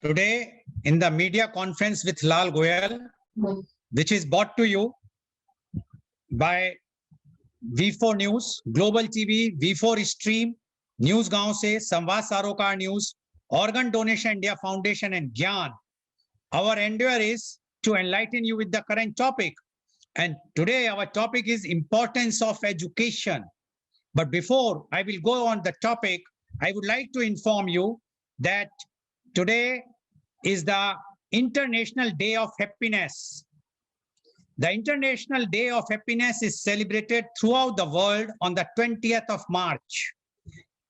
Today, in the media conference with Lal Goel, which is brought to you by V4 News, Global TV, V4 Stream, News Gaon se, Samvad Sarokar News, Organ Donation India Foundation and Gyan. Our endeavor is to enlighten you with the current topic. And today our topic is importance of education. But before I will go on the topic, I would like to inform you that today is the International Day of Happiness. The International Day of Happiness is celebrated throughout the world on the 20th of March.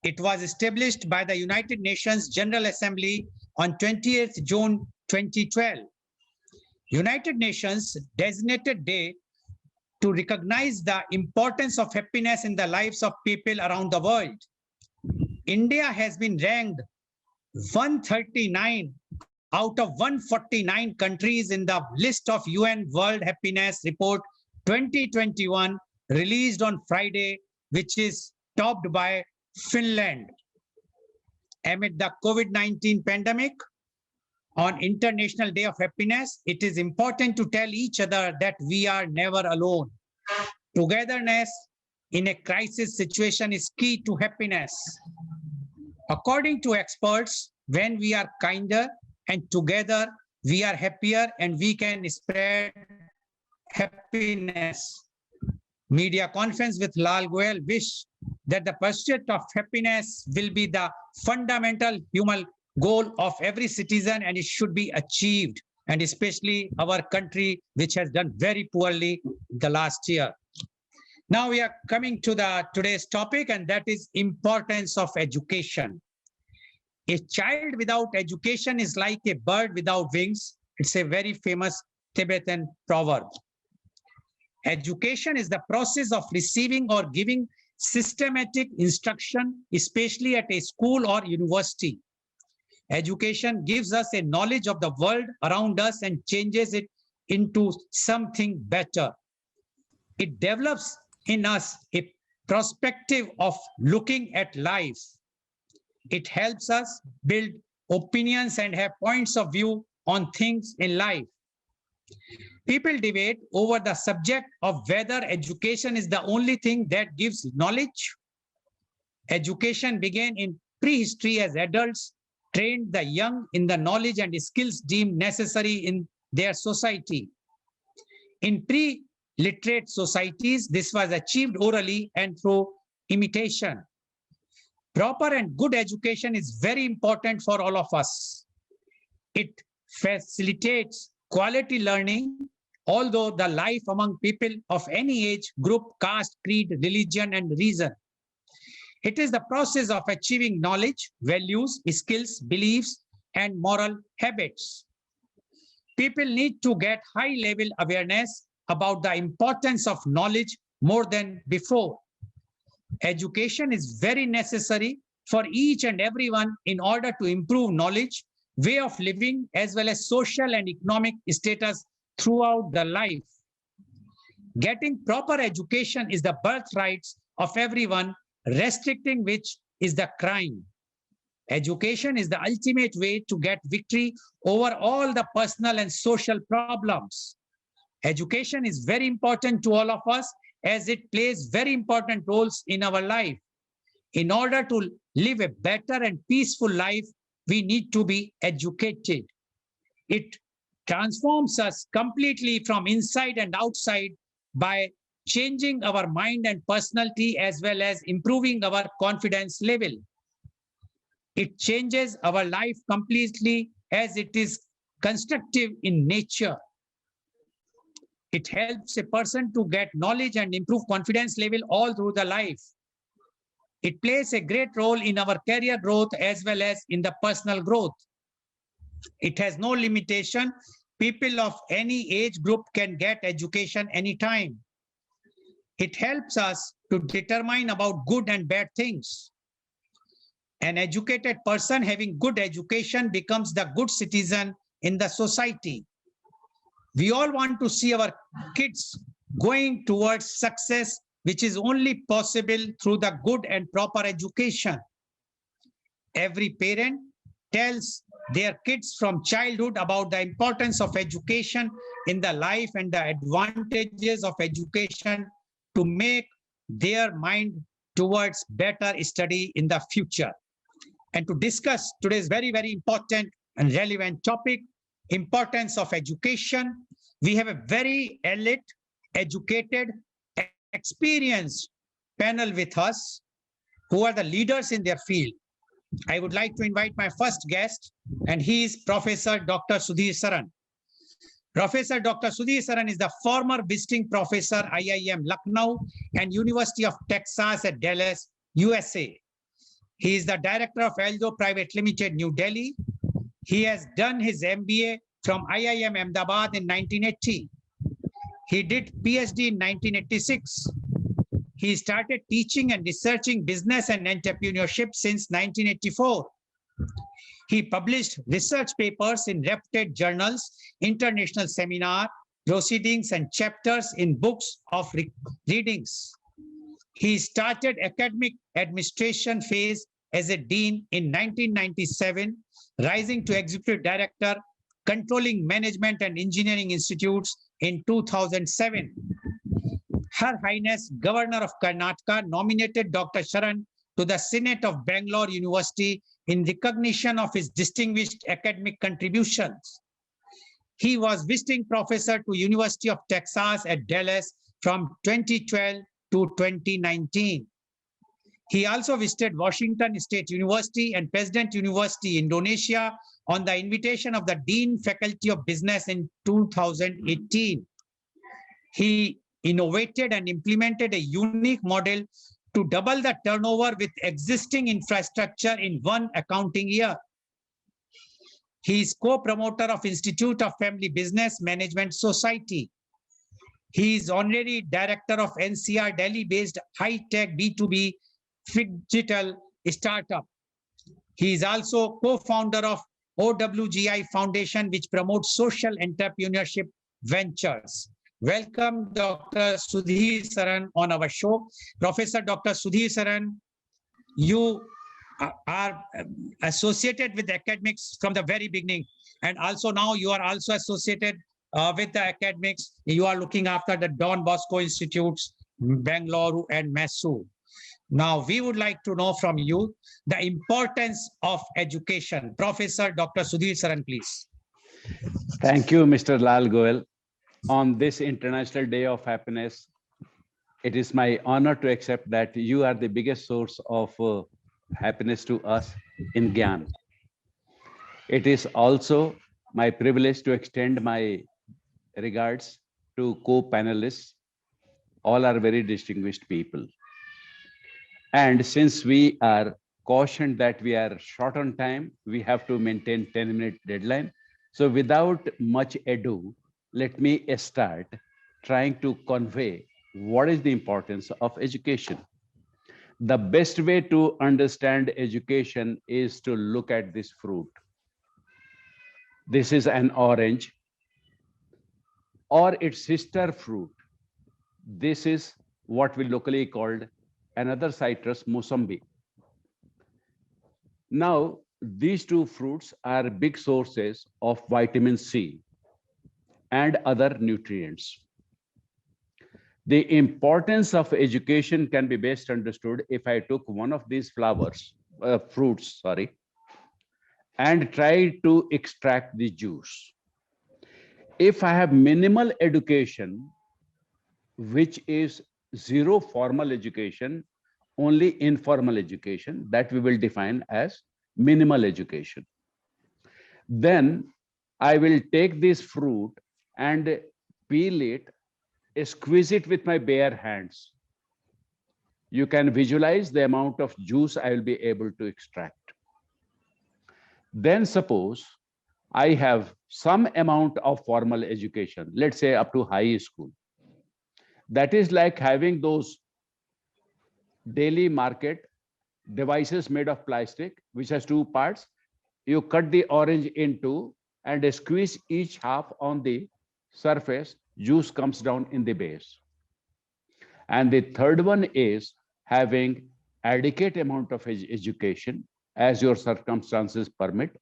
It was established by the United Nations General Assembly on 20th June 2012. United Nations designated day to recognize the importance of happiness in the lives of people around the world. India has been ranked 139 out of 149 countries in the list of UN World Happiness Report 2021 released on Friday, which is topped by Finland. Amid the COVID-19 pandemic, on International Day of Happiness, it is important to tell each other that we are never alone. Togetherness in a crisis situation is key to happiness. According to experts, when we are kinder and together, we are happier and we can spread happiness. Media conference with Lal Goel wish that the pursuit of happiness will be the fundamental human goal of every citizen and it should be achieved, and especially our country, which has done very poorly the last year. Now we are coming to today's topic, and that is importance of education. A child without education is like a bird without wings. It's a very famous Tibetan proverb. Education is the process of receiving or giving systematic instruction, especially at a school or university. Education gives us a knowledge of the world around us and changes it into something better. It develops in us a perspective of looking at life. It helps us build opinions and have points of view on things in life. People debate over the subject of whether education is the only thing that gives knowledge. Education began in prehistory as adults trained the young in the knowledge and skills deemed necessary in their society. In pre-literate societies, this was achieved orally and through imitation. Proper and good education is very important for all of us. It facilitates quality learning, although the life among people of any age, group, caste, creed, religion, and reason. It is the process of achieving knowledge, values, skills, beliefs, and moral habits. People need to get high-level awareness about the importance of knowledge more than before. Education is very necessary for each and everyone in order to improve knowledge, way of living, as well as social and economic status throughout the life. Getting proper education is the birthright of everyone, restricting which is the crime. Education is the ultimate way to get victory over all the personal and social problems. Education is very important to all of us as it plays very important roles in our life. In order to live a better and peaceful life, we need to be educated. It transforms us completely from inside and outside by changing our mind and personality as well as improving our confidence level. It changes our life completely as it is constructive in nature. It helps a person to get knowledge and improve confidence level all through the life. It plays a great role in our career growth as well as in the personal growth. It has no limitation. People of any age group can get education anytime. It helps us to determine about good and bad things. An educated person having good education becomes the good citizen in the society. We all want to see our kids going towards success, which is only possible through the good and proper education. Every parent tells their kids from childhood about the importance of education in the life and the advantages of education to make their mind towards better study in the future. And to discuss today's very, very important and relevant topic, importance of education, we have a very elite, educated, experienced panel with us who are the leaders in their field. I would like to invite my first guest, and he is Professor Dr. Sudhi Saran. Professor Dr. Sudhi Saran is the former visiting professor IIM Lucknow and University of Texas at Dallas, USA. He is the director of Aldo Private Limited, New Delhi. He has done his MBA from IIM Ahmedabad in 1980. He did PhD in 1986. He started teaching and researching business and entrepreneurship since 1984. He published research papers in reputed journals, international seminar, proceedings, and chapters in books of readings. He started academic administration phase as a dean in 1997, rising to executive director, controlling management and engineering institutes in 2007. Her Highness Governor of Karnataka nominated Dr. Saran to the Senate of Bangalore University in recognition of his distinguished academic contributions. He was visiting professor to University of Texas at Dallas from 2012 to 2019. He also visited Washington State University and President University, Indonesia, on the invitation of the Dean Faculty of Business in 2018. He innovated and implemented a unique model to double the turnover with existing infrastructure in one accounting year. He is co-promoter of Institute of Family Business Management Society. He is honorary director of NCR Delhi-based high-tech B2B digital startup. He is also co-founder of OWGI Foundation, which promotes social entrepreneurship ventures. Welcome, Dr. Sudhi Saran, on our show. Professor Dr. Sudhi Saran, you are associated with academics from the very beginning, and also now you are also associated with the academics. You are looking after the Don Bosco Institutes, Bangalore and Mysore. Now, we would like to know from you the importance of education. Professor Dr. Sudhi Saran, please. Thank you, Mr. Lal Goel. On this International Day of Happiness, it is my honor to accept that you are the biggest source of happiness to us in Gyan. It is also my privilege to extend my regards to co-panelists. All are very distinguished people. And since we are cautioned that we are short on time, we have to maintain 10-minute deadline. So without much ado, let me start trying to convey what is the importance of education. The best way to understand education is to look at this fruit. This is an orange or its sister fruit. This is what we locally called another citrus, Musambi. Now, these two fruits are big sources of vitamin C and other nutrients. The importance of education can be best understood if I took one of these fruits, and tried to extract the juice. If I have minimal education, which is zero formal education, only informal education, that we will define as minimal education, then I will take this fruit and peel it, squeeze it with my bare hands. You can visualize the amount of juice I will be able to extract. Then suppose I have some amount of formal education, let's say up to high school. That is like having those daily market devices made of plastic, which has two parts. You cut the orange in two and squeeze each half on the surface, juice comes down in the base. And the third one is having adequate amount of education as your circumstances permit.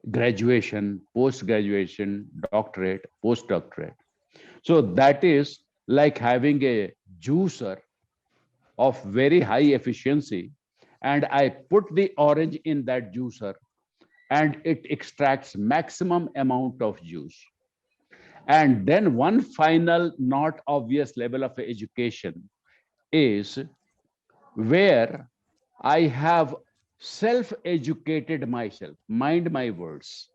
graduation, post-graduation, doctorate, postdoctorate. So that is like having a juicer of very high efficiency, and I put the orange in that juicer and it extracts maximum amount of juice. And then one final not obvious level of education is where I have self-educated myself. Mind my words.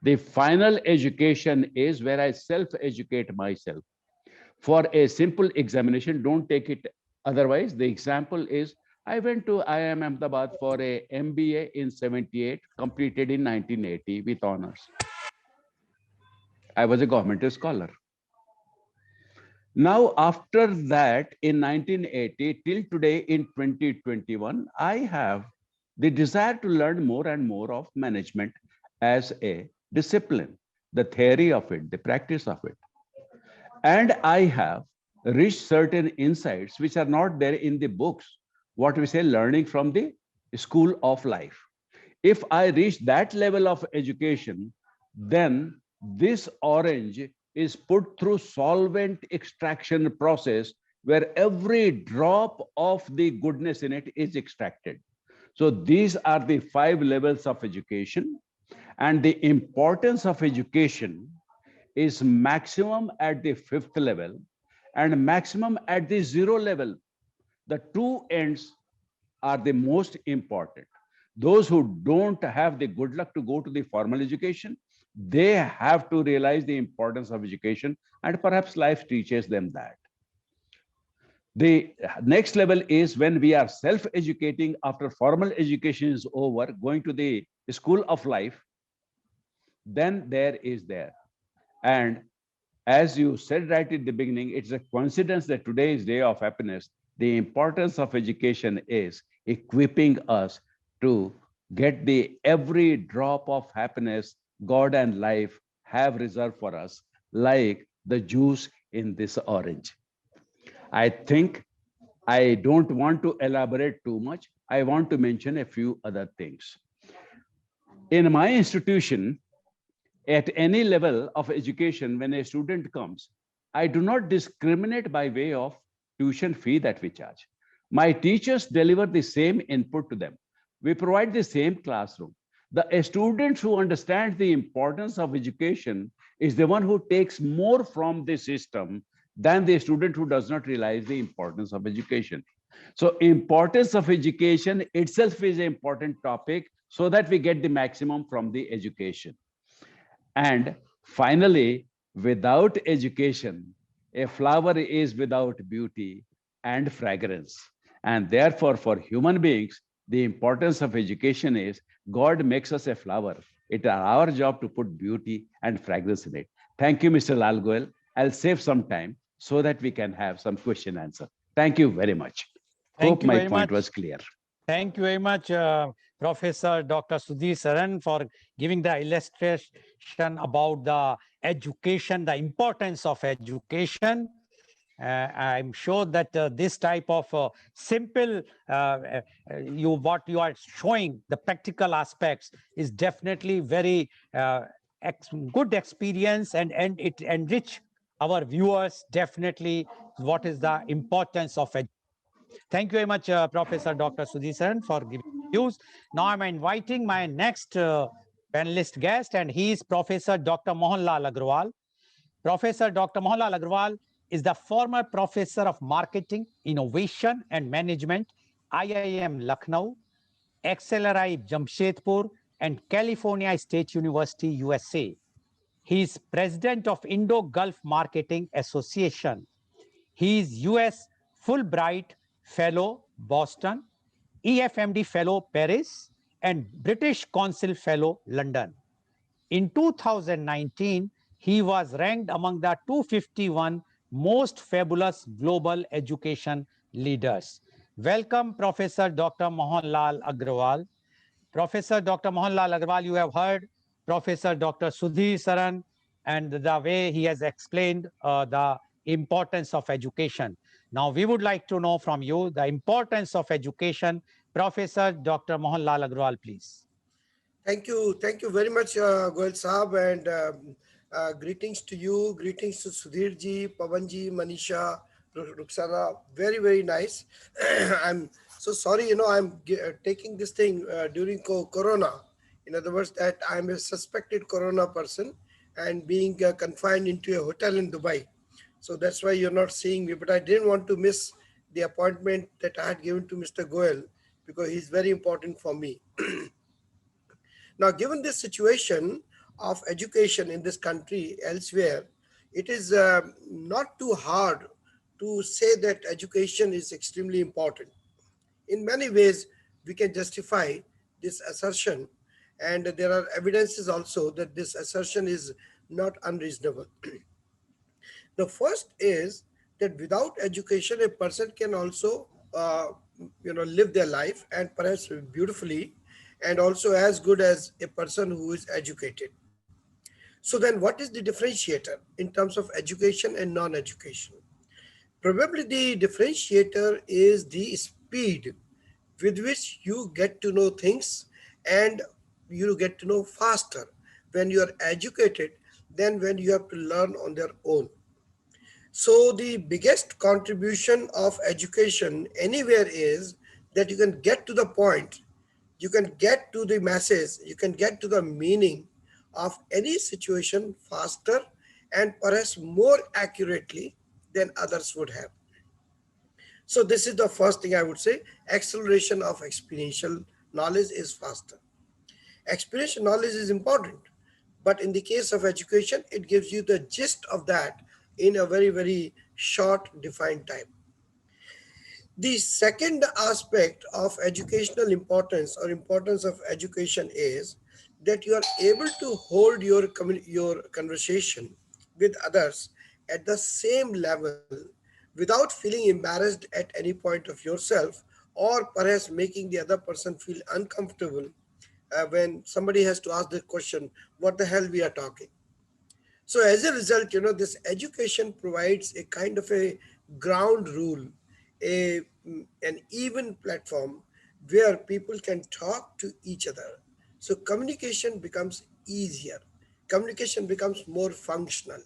The final education is where I self-educate myself. For a simple examination, don't take it otherwise. The example is I went to IIM Ahmedabad for a MBA in 78, completed in 1980 with honors. I was a government scholar. Now, after that, in 1980 till today in 2021, I have the desire to learn more and more of management as a discipline, the theory of it, the practice of it. And I have reached certain insights which are not there in the books, what we say learning from the school of life. If I reach that level of education, then this orange is put through solvent extraction process where every drop of the goodness in it is extracted. So these are the 5 levels of education, and the importance of education is maximum at the 5th level and maximum at the 0 level. The two ends are the most important. Those who don't have the good luck to go to the formal education, they have to realize the importance of education, and perhaps life teaches them that. The next level is when we are self-educating after formal education is over, going to the school of life, then there is there. And as you said right at the beginning, it's a coincidence that today is Day of Happiness. The importance of education is equipping us to get the every drop of happiness God and life have reserved for us, like the juice in this orange. I think I don't want to elaborate too much. I want to mention a few other things. In my institution, at any level of education, when a student comes, I do not discriminate by way of tuition fee that we charge. My teachers deliver the same input to them. We provide the same classroom. The student who understands the importance of education is the one who takes more from the system than the student who does not realize the importance of education. So importance of education itself is an important topic so that we get the maximum from the education. And finally, without education, a flower is without beauty and fragrance. And therefore, for human beings, the importance of education is God makes us a flower. It is our job to put beauty and fragrance in it. Thank you, Mr. Lal Goel. I'll save some time so that we can have some question answer. Thank you very much. Hope my point was clear. Thank you very much, Professor Dr. Sudhi Saran, for giving the illustration about the education, the importance of education. I'm sure that this type of simple, what you are showing, the practical aspects, is definitely very good experience, and it enrich our viewers definitely what is the importance of education. Thank you very much, Professor Dr. Sudhi Saran, for giving views. Now I'm inviting my next panelist guest, and he is Professor Dr. Mohanlal Agrawal. Professor Dr. Mohanlal Agrawal is the former Professor of Marketing, Innovation and Management, IIM Lucknow, XLRI Jamshedpur, and California State University, USA. He is President of Indo-Gulf Marketing Association. He is US Fulbright Fellow, Boston, EFMD Fellow, Paris, and British Council Fellow, London. In 2019, he was ranked among the 251 most fabulous global education leaders. Welcome, Professor Dr. Mohanlal Agrawal. Professor Dr. Mohanlal Agrawal, you have heard Professor Dr. Sudhi Saran and the way he has explained the importance of education. Now, we would like to know from you the importance of education. Professor Dr. Mohanlal Agrawal, please. Thank you very much, Goel Saab, and greetings to you, greetings to Sudhir ji, Pawan ji, Manisha, Ruxana. Very, very nice. I'm so sorry, I'm taking this thing during Corona. In other words, that I'm a suspected Corona person and being confined into a hotel in Dubai. So that's why you're not seeing me. But I didn't want to miss the appointment that I had given to Mr. Goel because he's very important for me. Now, given this situation of education in this country, elsewhere, it is not too hard to say that education is extremely important. In many ways, we can justify this assertion, and there are evidences also that this assertion is not unreasonable. The first is that without education, a person can also, live their life and perhaps beautifully, and also as good as a person who is educated. So then, what is the differentiator in terms of education and non-education? Probably the differentiator is the speed with which you get to know things, and you get to know faster when you are educated than when you have to learn on their own. So the biggest contribution of education anywhere is that you can get to the point, you can get to the masses, you can get to the meaning of any situation faster and perhaps more accurately than others would have. So this is the first thing I would say. Acceleration of experiential knowledge is faster. Experiential knowledge is important, but in the case of education, it gives you the gist of that in a very, very short, defined time. The second aspect of educational importance or importance of education is that you are able to hold your conversation with others at the same level without feeling embarrassed at any point of yourself, or perhaps making the other person feel uncomfortable when somebody has to ask the question, what the hell we are talking. So as a result, this education provides a kind of a ground rule, an even platform where people can talk to each other. So communication becomes easier. Communication becomes more functional.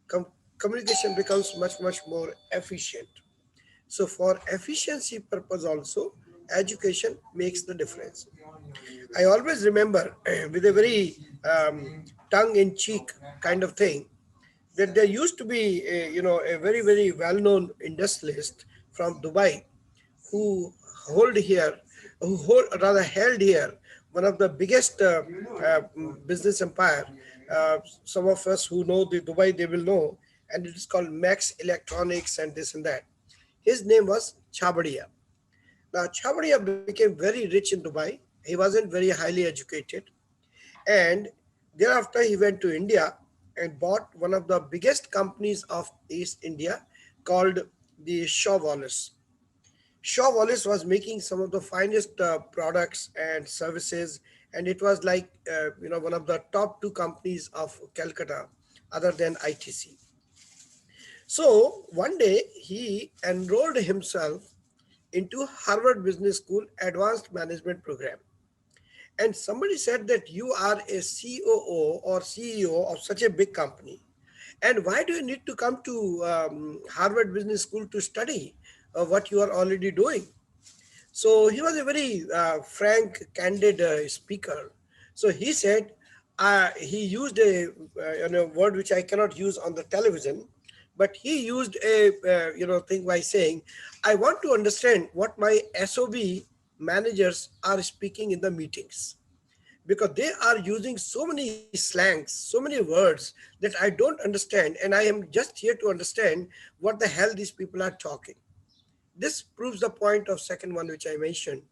Com- Communication becomes much, much more efficient. So for efficiency purpose also, education makes the difference. I always remember with a very tongue-in-cheek kind of thing that there used to be a very, very well-known industrialist from Dubai who hold here who rather held here one of the biggest business empire. Some of us who know the Dubai, they will know, and it is called Max Electronics and this and that. His name was Chabadia. Now Chabadia became very rich in Dubai. He wasn't very highly educated, and thereafter, he went to India and bought one of the biggest companies of East India called the Shaw Wallace. Shaw Wallace was making some of the finest products and services, and it was like one of the top two companies of Calcutta, other than ITC. So one day he enrolled himself into Harvard Business School Advanced Management Program, and somebody said that you are a COO or CEO of such a big company, and why do you need to come to Harvard Business School to study what you are already doing? So he was a very frank, candid speaker. So he said, he used a word which I cannot use on the television, but he used a thing by saying, I want to understand what my SOB managers are speaking in the meetings, because they are using so many slangs, so many words that I don't understand, and I am just here to understand what the hell these people are talking. This proves the point of second one, which I mentioned,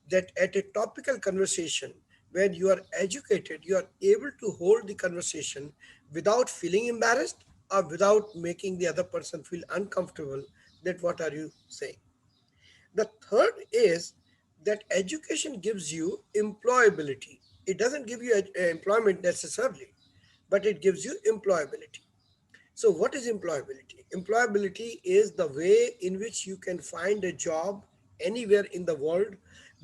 that at a topical conversation, when you are educated, you are able to hold the conversation without feeling embarrassed or without making the other person feel uncomfortable that what are you saying. The third is that education gives you employability. It doesn't give you employment necessarily, but it gives you employability. So, what is employability? Employability is the way in which you can find a job anywhere in the world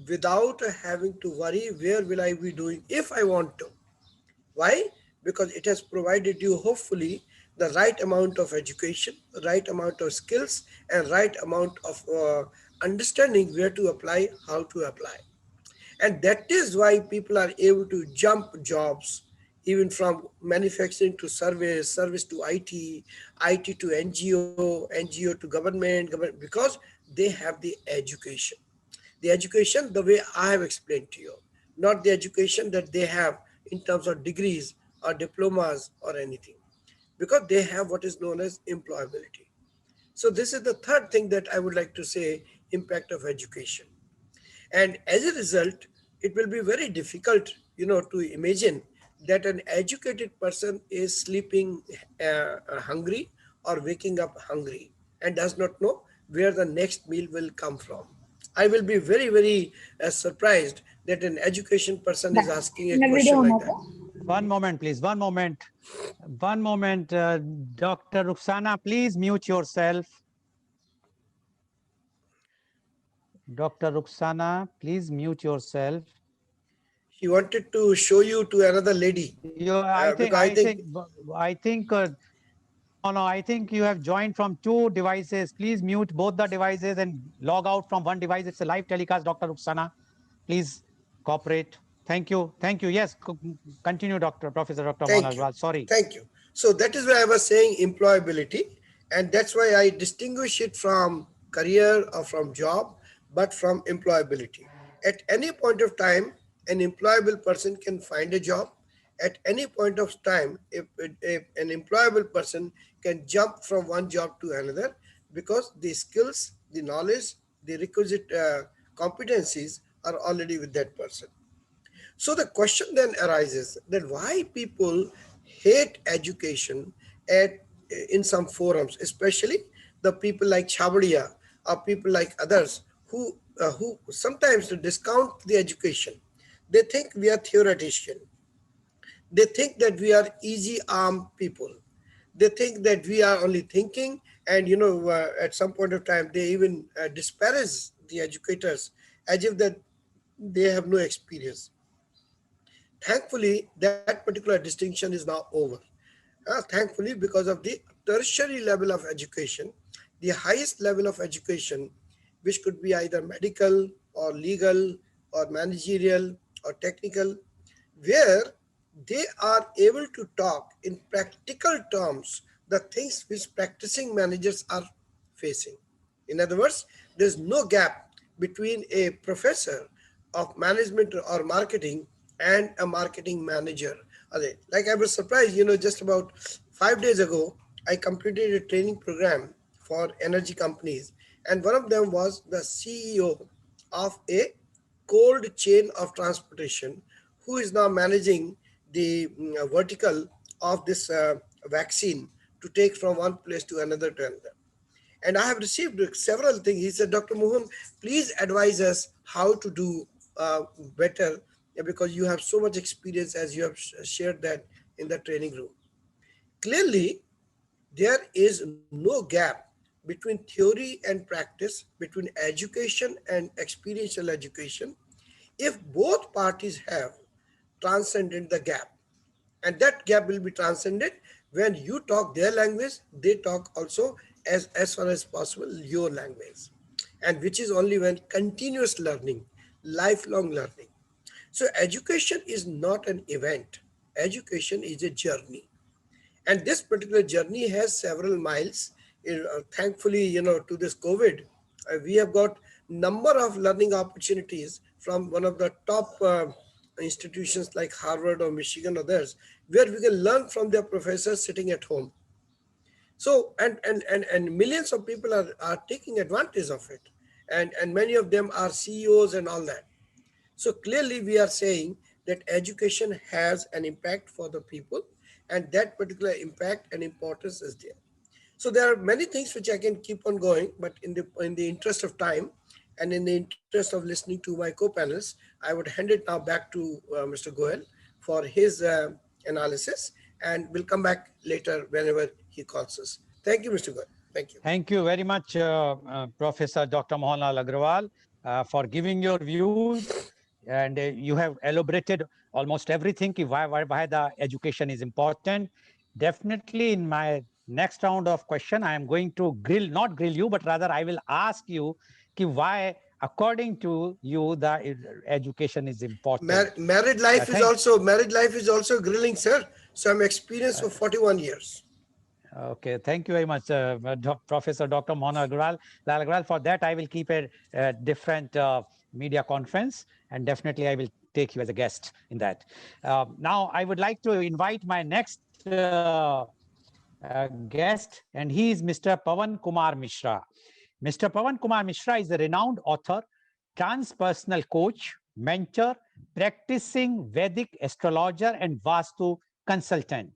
without having to worry where will I be doing if I want to. Why? Because it has provided you hopefully the right amount of education, the right amount of skills, and right amount of understanding where to apply, how to apply. And that is why people are able to jump jobs, even from manufacturing to service, service to IT, IT to NGO, NGO to government, because they have the education. The education, the way I have explained to you, not the education that they have in terms of degrees or diplomas or anything, because they have what is known as employability. So this is the third thing that I would like to say, impact of education. And as a result, it will be very difficult, to imagine that an educated person is sleeping hungry or waking up hungry and does not know where the next meal will come from. I will be very, very surprised that an education person is asking a question like that. One moment, please. One moment. One moment. Dr. Ruxana, please mute yourself. Dr. Ruxana, please mute yourself. He wanted to show you to another lady. I think, no, I think you have joined from two devices. Please mute both the devices and log out from one device. It's a live telecast, Dr. Ruxana. Please cooperate. Thank you. Thank you. Yes, continue, Professor Dr. Mohan. Sorry. Thank you. So that is why I was saying employability. And that's why I distinguish it from career or from job, but from employability. At any point of time, an employable person can find a job. At any point of time, if an employable person can jump from one job to another, because the skills, the knowledge, the requisite competencies are already with that person. So the question then arises that why people hate education at in some forums, especially the people like Chabadia or people like others who sometimes discount the education. They think we are theoretician. They think that we are easy arm people. They think that we are only thinking, and at some point of time they even disparage the educators as if that they have no experience. Thankfully, that particular distinction is now over. Thankfully, because of the tertiary level of education, the highest level of education, which could be either medical or legal or managerial or technical, where they are able to talk in practical terms the things which practicing managers are facing. In other words, there's no gap between a professor of management or marketing and a marketing manager. Like I was surprised, just about 5 days ago, I completed a training program for energy companies, and one of them was the CEO of a cold chain of transportation who is now managing the vertical of this vaccine to take from one place to another to another. And I have received several things. He said, Dr. Mohan, please advise us how to do better, because you have so much experience as you have shared that in the training room. Clearly, there is no gap between theory and practice, between education and experiential education, if both parties have transcended the gap. And that gap will be transcended when you talk their language, they talk also as far as possible your language, and which is only when continuous learning, lifelong learning. So education is not an event, education is a journey, and this particular journey has several miles. Thankfully, to this COVID, we have got number of learning opportunities from one of the top institutions like Harvard or Michigan or others, where we can learn from their professors sitting at home. So and millions of people are taking advantage of it, and many of them are CEOs and all that. So clearly we are saying that education has an impact for the people, and that particular impact and importance is there. So there are many things which I can keep on going, but in the interest of time and in the interest of listening to my co-panelists, I would hand it now back to Mr. Goel for his analysis, and we'll come back later whenever he calls us. Thank you, Mr. Goel. Thank you. Thank you very much, Professor Dr. Mohanlal Agrawal. for giving your views. And you have elaborated almost everything, why the education is important. Definitely in my next round of question, I am going to not grill you, but rather I will ask you why, according to you, the education is important. Married life is also grilling, sir. So I'm experienced for 41 years. Okay, thank you very much, Professor Dr. Mohan Agarwal. Lal Goel. For that, I will keep a different media conference, and definitely I will take you as a guest in that. Now, I would like to invite my next guest, and he is Mr. Pawan Kumar Mishra. Mr. Pawan Kumar Mishra is a renowned author, transpersonal coach, mentor, practicing Vedic astrologer, and Vastu consultant.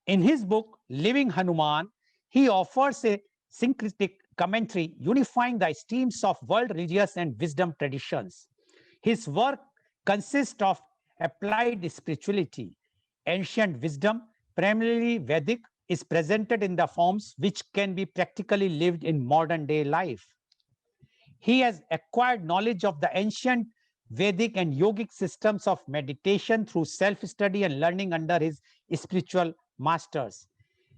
In his book, Living Hanuman, he offers a syncretic commentary unifying the streams of world religious and wisdom traditions. His work consists of applied spirituality. Ancient wisdom, primarily Vedic, is presented in the forms which can be practically lived in modern day life. He has acquired knowledge of the ancient Vedic and yogic systems of meditation through self-study and learning under his spiritual masters.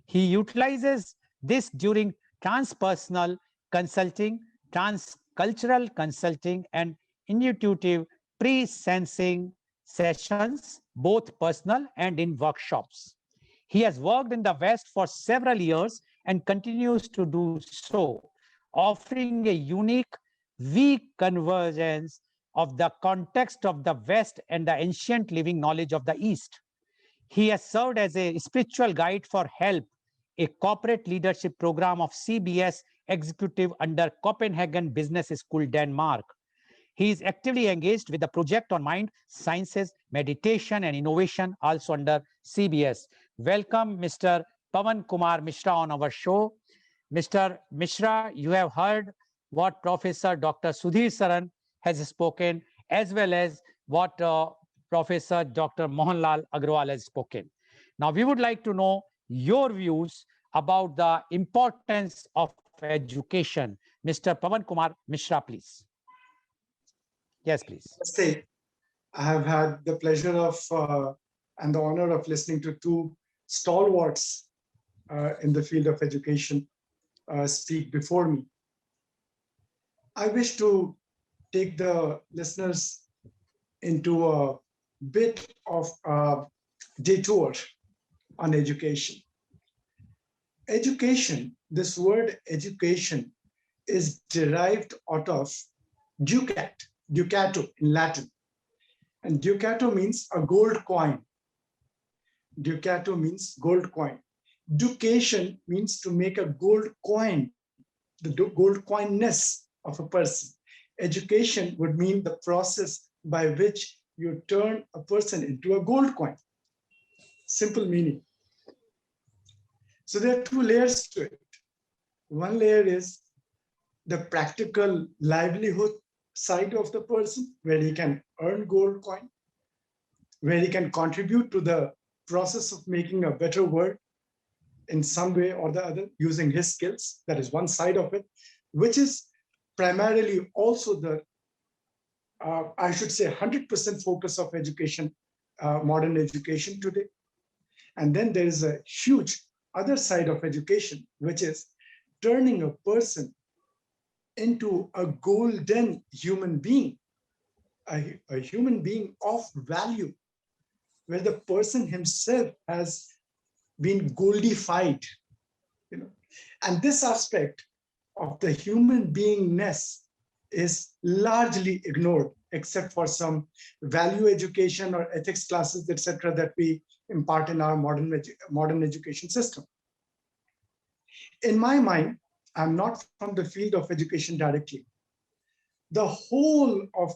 He utilizes this during transpersonal consulting, transcultural consulting, and intuitive pre-sensing sessions, both personal and in workshops. He has worked in the West for several years and continues to do so, offering a unique weak convergence of the context of the West and the ancient living knowledge of the East. He has served as a spiritual guide for HELP, a corporate leadership program of CBS executive under Copenhagen Business School, Denmark. He is actively engaged with the project on mind, sciences, meditation, and innovation, also under CBS. Welcome, Mr. Pawan Kumar Mishra on our show. Mr. Mishra, you have heard what Professor Dr. Sudhi Saran has spoken, as well as what Professor Dr. Mohanlal Agarwal has spoken. Now, we would like to know your views about the importance of education. Mr. Pawan Kumar Mishra, please. Yes, please. Namaste. I have had the pleasure of and the honor of listening to two stalwarts in the field of education speak before me. I wish to take the listeners into a bit of a detour on education. Education, this word education, is derived out of ducato in Latin. And ducato means a gold coin. Ducato means gold coin. Ducation means to make a gold coin, the gold coinness of a person. Education would mean the process by which you turn a person into a gold coin. Simple meaning. So there are two layers to it. One layer is the practical livelihood side of the person, where he can earn gold coin, where he can contribute to the process of making a better world in some way or the other using his skills. That is one side of it, which is primarily also the, I should say, 100% focus of education, modern education today. And then there is a huge other side of education, which is turning a person into a golden human being, a human being of value, where the person himself has been goldified, And this aspect of the human beingness is largely ignored, except for some value education or ethics classes, etc., that we impart in our modern education system. In my mind, I'm not from the field of education directly. The whole of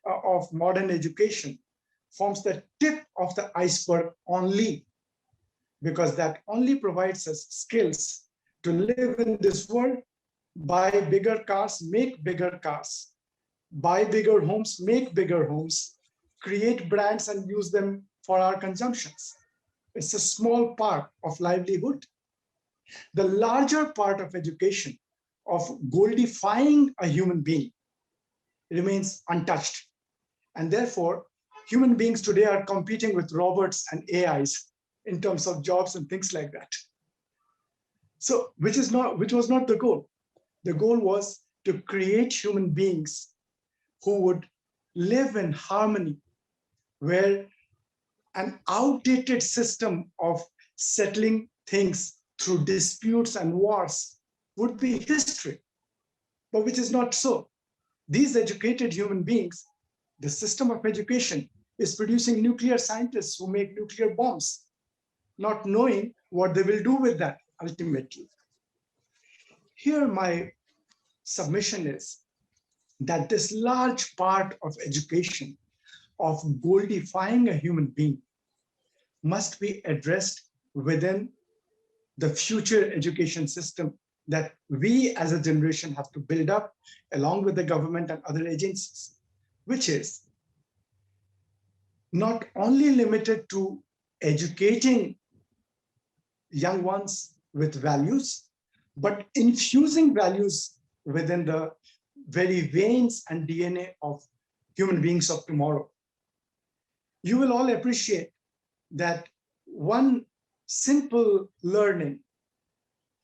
of modern education forms the tip of the iceberg only, because that only provides us skills to live in this world, buy bigger cars, make bigger cars, buy bigger homes, make bigger homes, create brands and use them for our consumptions. It's a small part of livelihood. The larger part of education of goldifying a human being remains untouched. And therefore, human beings today are competing with robots and AIs in terms of jobs and things like that. So, which was not the goal. The goal was to create human beings who would live in harmony, where an outdated system of settling things through disputes and wars would be history, but which is not so. These educated human beings, the system of education is producing nuclear scientists who make nuclear bombs, not knowing what they will do with that ultimately. Here, my submission is that this large part of education, of goldifying a human being, must be addressed within the future education system that we as a generation have to build up along with the government and other agencies, which is not only limited to educating young ones with values, but infusing values within the very veins and DNA of human beings of tomorrow. You will all appreciate that one simple learning,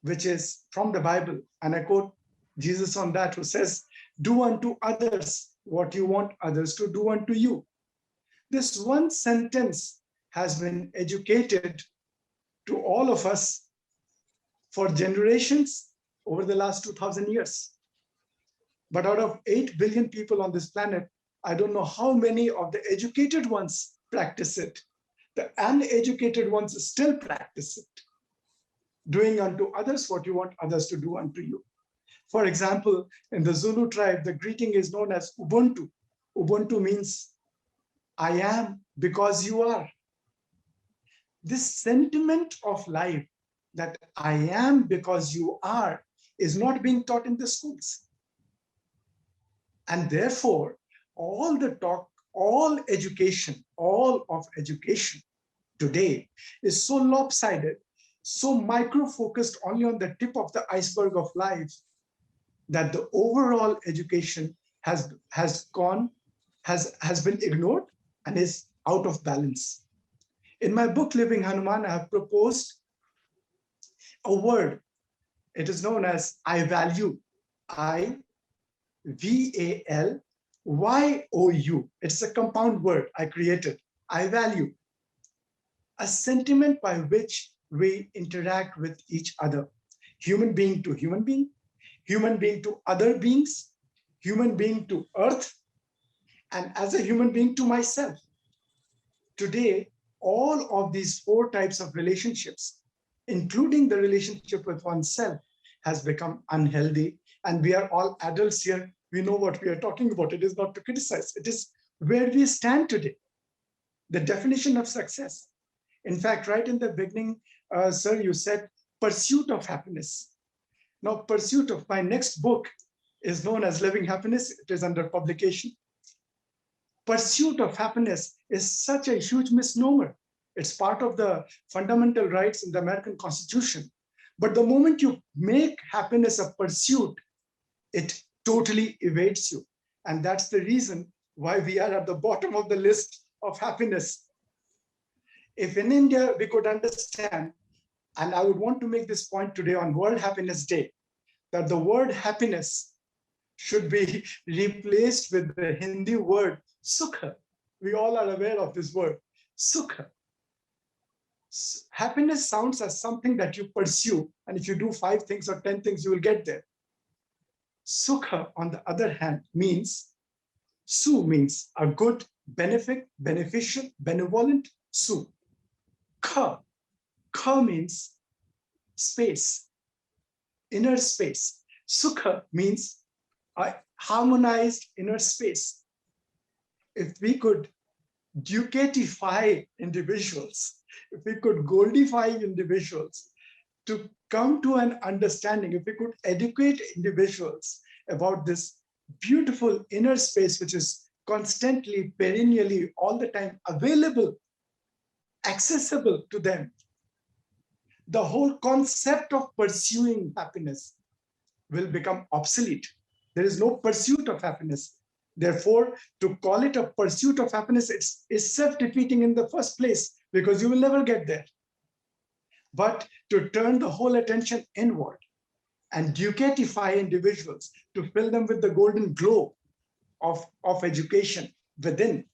which is from the Bible, and I quote Jesus on that, who says, "Do unto others what you want others to do unto you." This one sentence has been educated to all of us for generations over the last 2000 years. But out of 8 billion people on this planet, I don't know how many of the educated ones practice it. The uneducated ones still practice it. Doing unto others what you want others to do unto you. For example, in the Zulu tribe, the greeting is known as Ubuntu. Ubuntu means I am because you are. This sentiment of life that I am because you are is not being taught in the schools. And therefore, all the talk, all of education today is so lopsided, so micro-focused only on the tip of the iceberg of life, that the overall education has been ignored and is out of balance. In my book, Living Hanuman, I have proposed a word. It is known as I value. I-V-A-L-Y-O-U. It's a compound word I created. I value. A sentiment by which we interact with each other. Human being to human being, human being to other beings, human being to earth, and as a human being to myself. Today, all of these 4 types of relationships, including the relationship with oneself, has become unhealthy. And we are all adults here. We know what we are talking about. It is not to criticize. It is where we stand today. The definition of success. In fact, right in the beginning, sir, you said pursuit of happiness. Now, pursuit of my next book is known as Living Happiness. It is under publication. Pursuit of happiness is such a huge misnomer. It's part of the fundamental rights in the American Constitution. But the moment you make happiness a pursuit, it totally evades you. And that's the reason why we are at the bottom of the list of happiness. If in India we could understand, and I would want to make this point today on World Happiness Day, that the word happiness should be replaced with the Hindi word sukha. We all are aware of this word, sukha. Happiness sounds as something that you pursue, and if you do 5 things or 10 things, you will get there. Sukha, on the other hand, means, su means a good, beneficial, benevolent, su. Kha means space, inner space. Sukha means a harmonized inner space. If we could ducatify individuals, if we could goldify individuals to come to an understanding, if we could educate individuals about this beautiful inner space, which is constantly, perennially, all the time available, accessible to them, the whole concept of pursuing happiness will become obsolete. There is no pursuit of happiness. Therefore, to call it a pursuit of happiness, it's self-defeating in the first place, because you will never get there. But to turn the whole attention inward and ducatify individuals, to fill them with the golden glow of education within,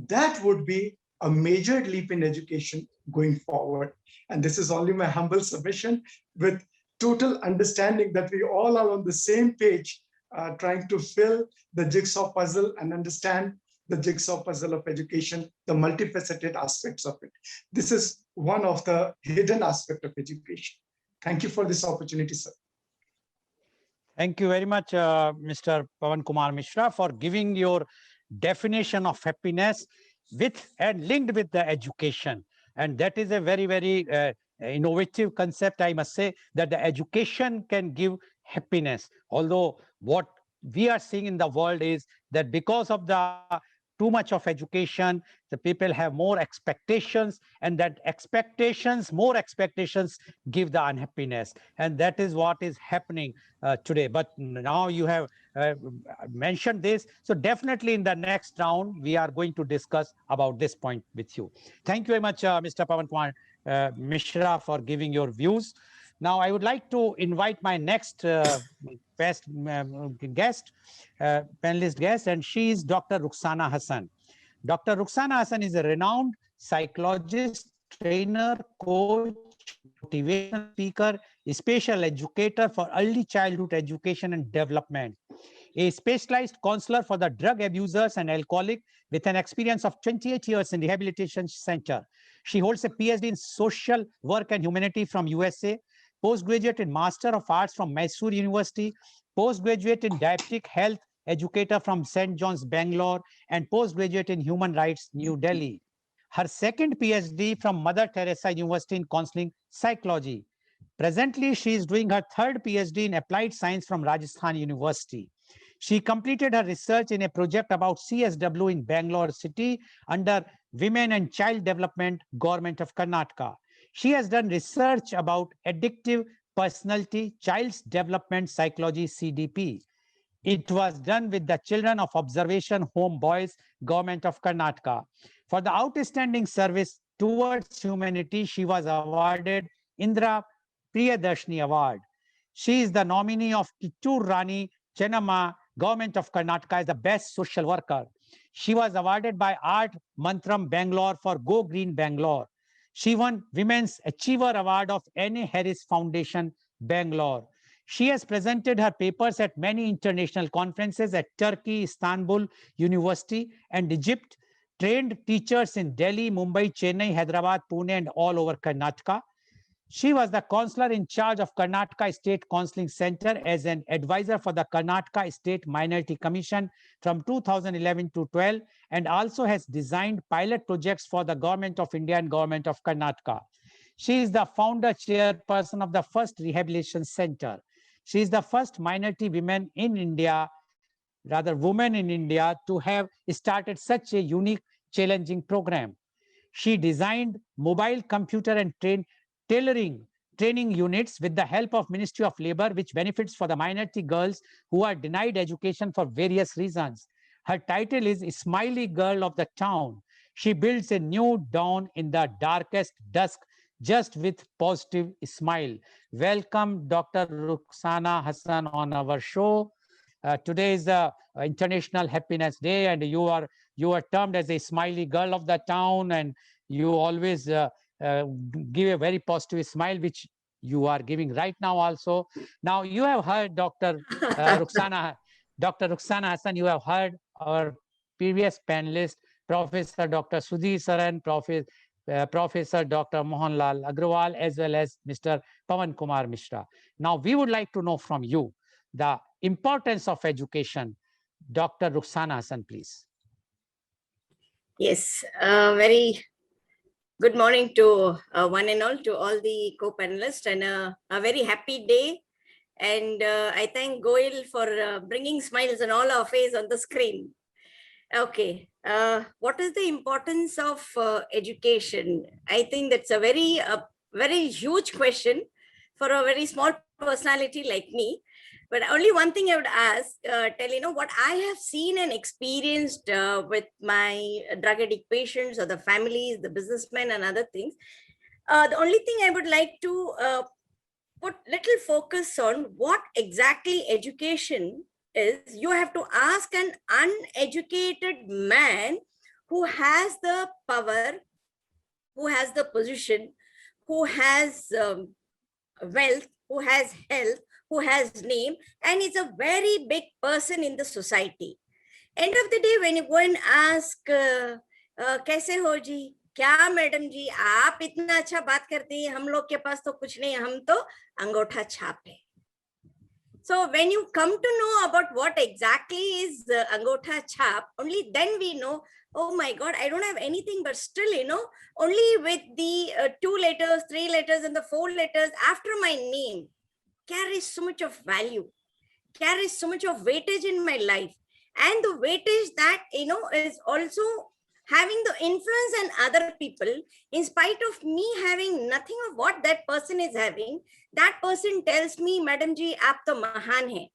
that would be a major leap in education going forward. And this is only my humble submission, with total understanding that we all are on the same page, trying to fill the jigsaw puzzle and understand the jigsaw puzzle of education, the multifaceted aspects of it. This is one of the hidden aspects of education. Thank you for this opportunity, sir. Thank you very much, Mr. Pawan Kumar Mishra, for giving your definition of happiness with and linked with the education. And that is a very, very innovative concept, I must say, that the education can give happiness. Although what we are seeing in the world is that because of the too much of education, the people have more expectations, and that more expectations give the unhappiness. And that is what is happening today. But now you have mentioned this. So definitely in the next round, we are going to discuss about this point with you. Thank you very much, Mr. Pawan Kumar Mishra, for giving your views. Now, I would like to invite my next panelist guest, and she is Dr. Rukhsana Hassan. Dr. Rukhsana Hassan is a renowned psychologist, trainer, coach, motivational speaker, a special educator for early childhood education and development, a specialized counselor for the drug abusers and alcoholic with an experience of 28 years in rehabilitation center. She holds a PhD in social work and humanity from USA, postgraduate in Master of Arts from Mysore University, postgraduate in diabetic health educator from St. John's, Bangalore, and postgraduate in human rights, New Delhi. Her second PhD from Mother Teresa University in counseling psychology. Presently, she is doing her third PhD in applied science from Rajasthan University. She completed her research in a project about CSW in Bangalore city under Women and Child Development, Government of Karnataka. She has done research about addictive personality, child's development psychology, CDP. It was done with the Children of Observation Home Boys, Government of Karnataka. For the outstanding service towards humanity, she was awarded Indra Priyadarshini Award. She is the nominee of Kittur Rani Chennamma, Government of Karnataka, as the best social worker. She was awarded by Art Mantram Bangalore for Go Green Bangalore. She won Women's Achiever Award of N.A. Harris Foundation, Bangalore. She has presented her papers at many international conferences at Turkey, Istanbul University, and Egypt, trained teachers in Delhi, Mumbai, Chennai, Hyderabad, Pune, and all over Karnataka. She was the counselor in charge of Karnataka State Counseling Center as an advisor for the Karnataka State Minority Commission from 2011 to 12, and also has designed pilot projects for the Government of India and Government of Karnataka. She is the founder chairperson of the first rehabilitation center. She is the first minority woman in India, to have started such a unique, challenging program. She designed mobile computer and training units with the help of Ministry of Labor, which benefits for the minority girls who are denied education for various reasons. Her title is Smiley Girl of the Town. She builds a new dawn in the darkest dusk, just with positive smile. Welcome, Dr. Rukhsana Hassan, on our show. Today is the International Happiness Day, and you are termed as a smiley girl of the town, and you always give a very positive smile, which you are giving right now also. Now, you have heard Dr. Rukhsana Hassan, you have heard our previous panelist, Professor Dr. Sudhi Saran, Professor Dr. Lal Goel, as well as Mr. Pawan Kumar Mishra. Now, we would like to know from you the importance of education. Dr. Rukhsana Hassan, please. Yes, very good morning to one and all, to all the co-panelists, and a very happy day. And I thank Goel for bringing smiles on all our faces on the screen. Okay, what is the importance of education? I think that's a very huge question for a very small personality like me. But only one thing I would ask, tell, what I have seen and experienced with my drug addict patients or the families, the businessmen and other things. The only thing I would like to put little focus on what exactly education is. You have to ask an uneducated man who has the power, who has the position, who has wealth, who has health, who has name, and is a very big person in the society. End of the day, when you go and ask, कैसे हो जी, क्या madam जी आप इतना अच्छा बात करती हैं, हम लोग के पास तो कुछ नहीं, हम तो अंगूठा छाप है. So when you come to know about what exactly is angotha chap, only then we know, oh my God, I don't have anything, but still, only with the 2 letters, 3 letters and the 4 letters after my name carries so much of value, carries so much of weightage in my life. And the weightage that, is also having the influence on other people, in spite of me having nothing of what that person is having, that person tells me, Madam ji, aap to mahan hai.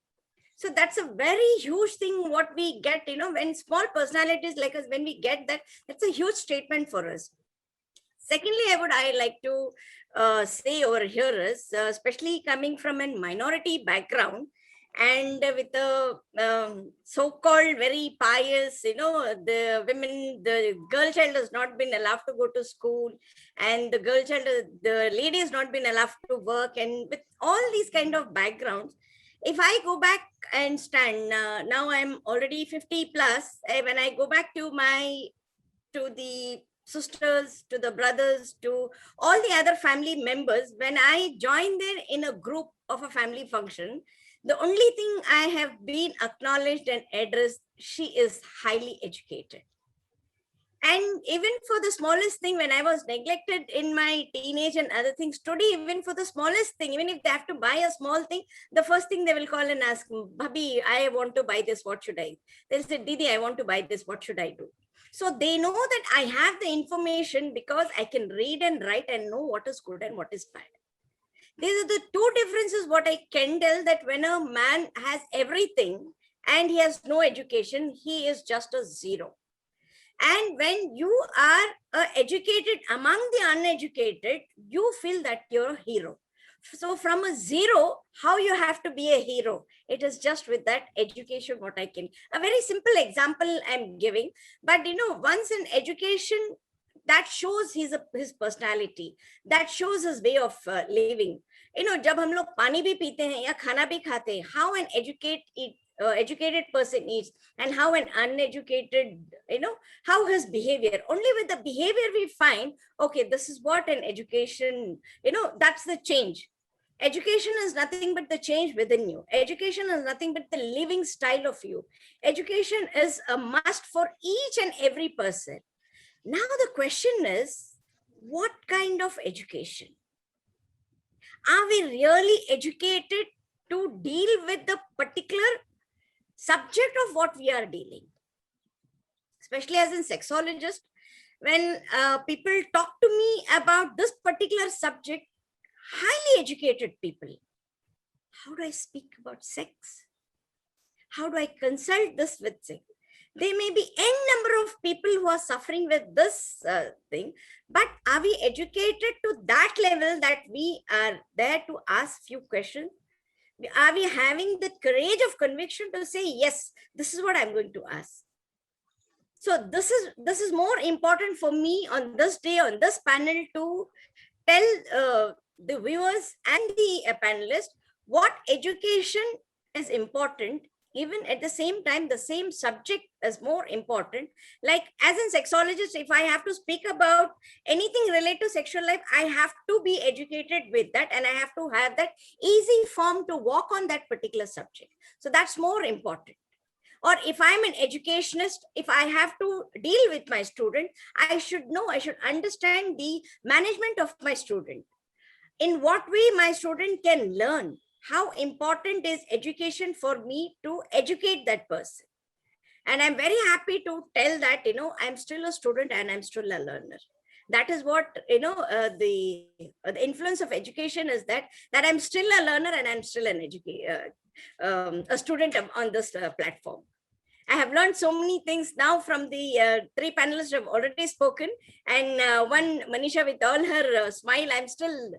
So that's a very huge thing what we get, when small personalities like us, when we get that, that's a huge statement for us. Secondly, I like to say over here is, especially coming from a minority background, and with a so-called very pious, the women, the girl child has not been allowed to go to school, and the girl child, the lady has not been allowed to work, and with all these kind of backgrounds, if I go back and stand, now I'm already 50 plus, when I go back to the sisters, to the brothers, to all the other family members, when I join there in a group of a family function, the only thing I have been acknowledged and addressed, she is highly educated. And even for the smallest thing, when I was neglected in my teenage and other things, today, even for the smallest thing, even if they have to buy a small thing, the first thing they will call and ask, Bhabhi, I want to buy this, what should I? They'll say, Didi, I want to buy this, what should I do? So they know that I have the information because I can read and write and know what is good and what is bad. These are the two differences what I can tell, that when a man has everything and he has no education, he is just a zero. And when you are educated among the uneducated, you feel that you're a hero. So from a zero, how you have to be a hero? It is just with that education what I can. A very simple example I'm giving. But once in education, that shows his personality, that shows his way of living. जब हम लोग पानी भी पीते हैं या खाना भी खाते हैं, how an educated person eats and how an uneducated, how his behavior. Only with the behavior we find, okay, this is what an education, that's the change. Education is nothing but the change within you. Education is nothing but the living style of you. Education is a must for each and every person. Now the question is, what kind of education? Are we really educated to deal with the particular subject of what we are dealing? Especially as a sexologist, when people talk to me about this particular subject, highly educated people, how do I speak about sex? How do I consult this with sex? There may be n number of people who are suffering with this thing, but are we educated to that level that we are there to ask few questions? Are we having the courage of conviction to say, yes, this is what I'm going to ask? So this is more important for me on this day, on this panel, to tell the viewers and the panelists what education is important. Even at the same time, the same subject is more important. Like as a sexologist, if I have to speak about anything related to sexual life, I have to be educated with that, and I have to have that easy form to walk on that particular subject. So that's more important. Or if I'm an educationist, if I have to deal with my student, I should know, I should understand the management of my student. In what way my student can learn? How important is education for me to educate that person? And I'm very happy to tell that, I'm still a student and I'm still a learner. that is what, the influence of education is, that I'm still a learner and I'm still an a student on this platform. I have learned so many things now from the three panelists who have already spoken, and one, Manisha, with all her smile, I'm still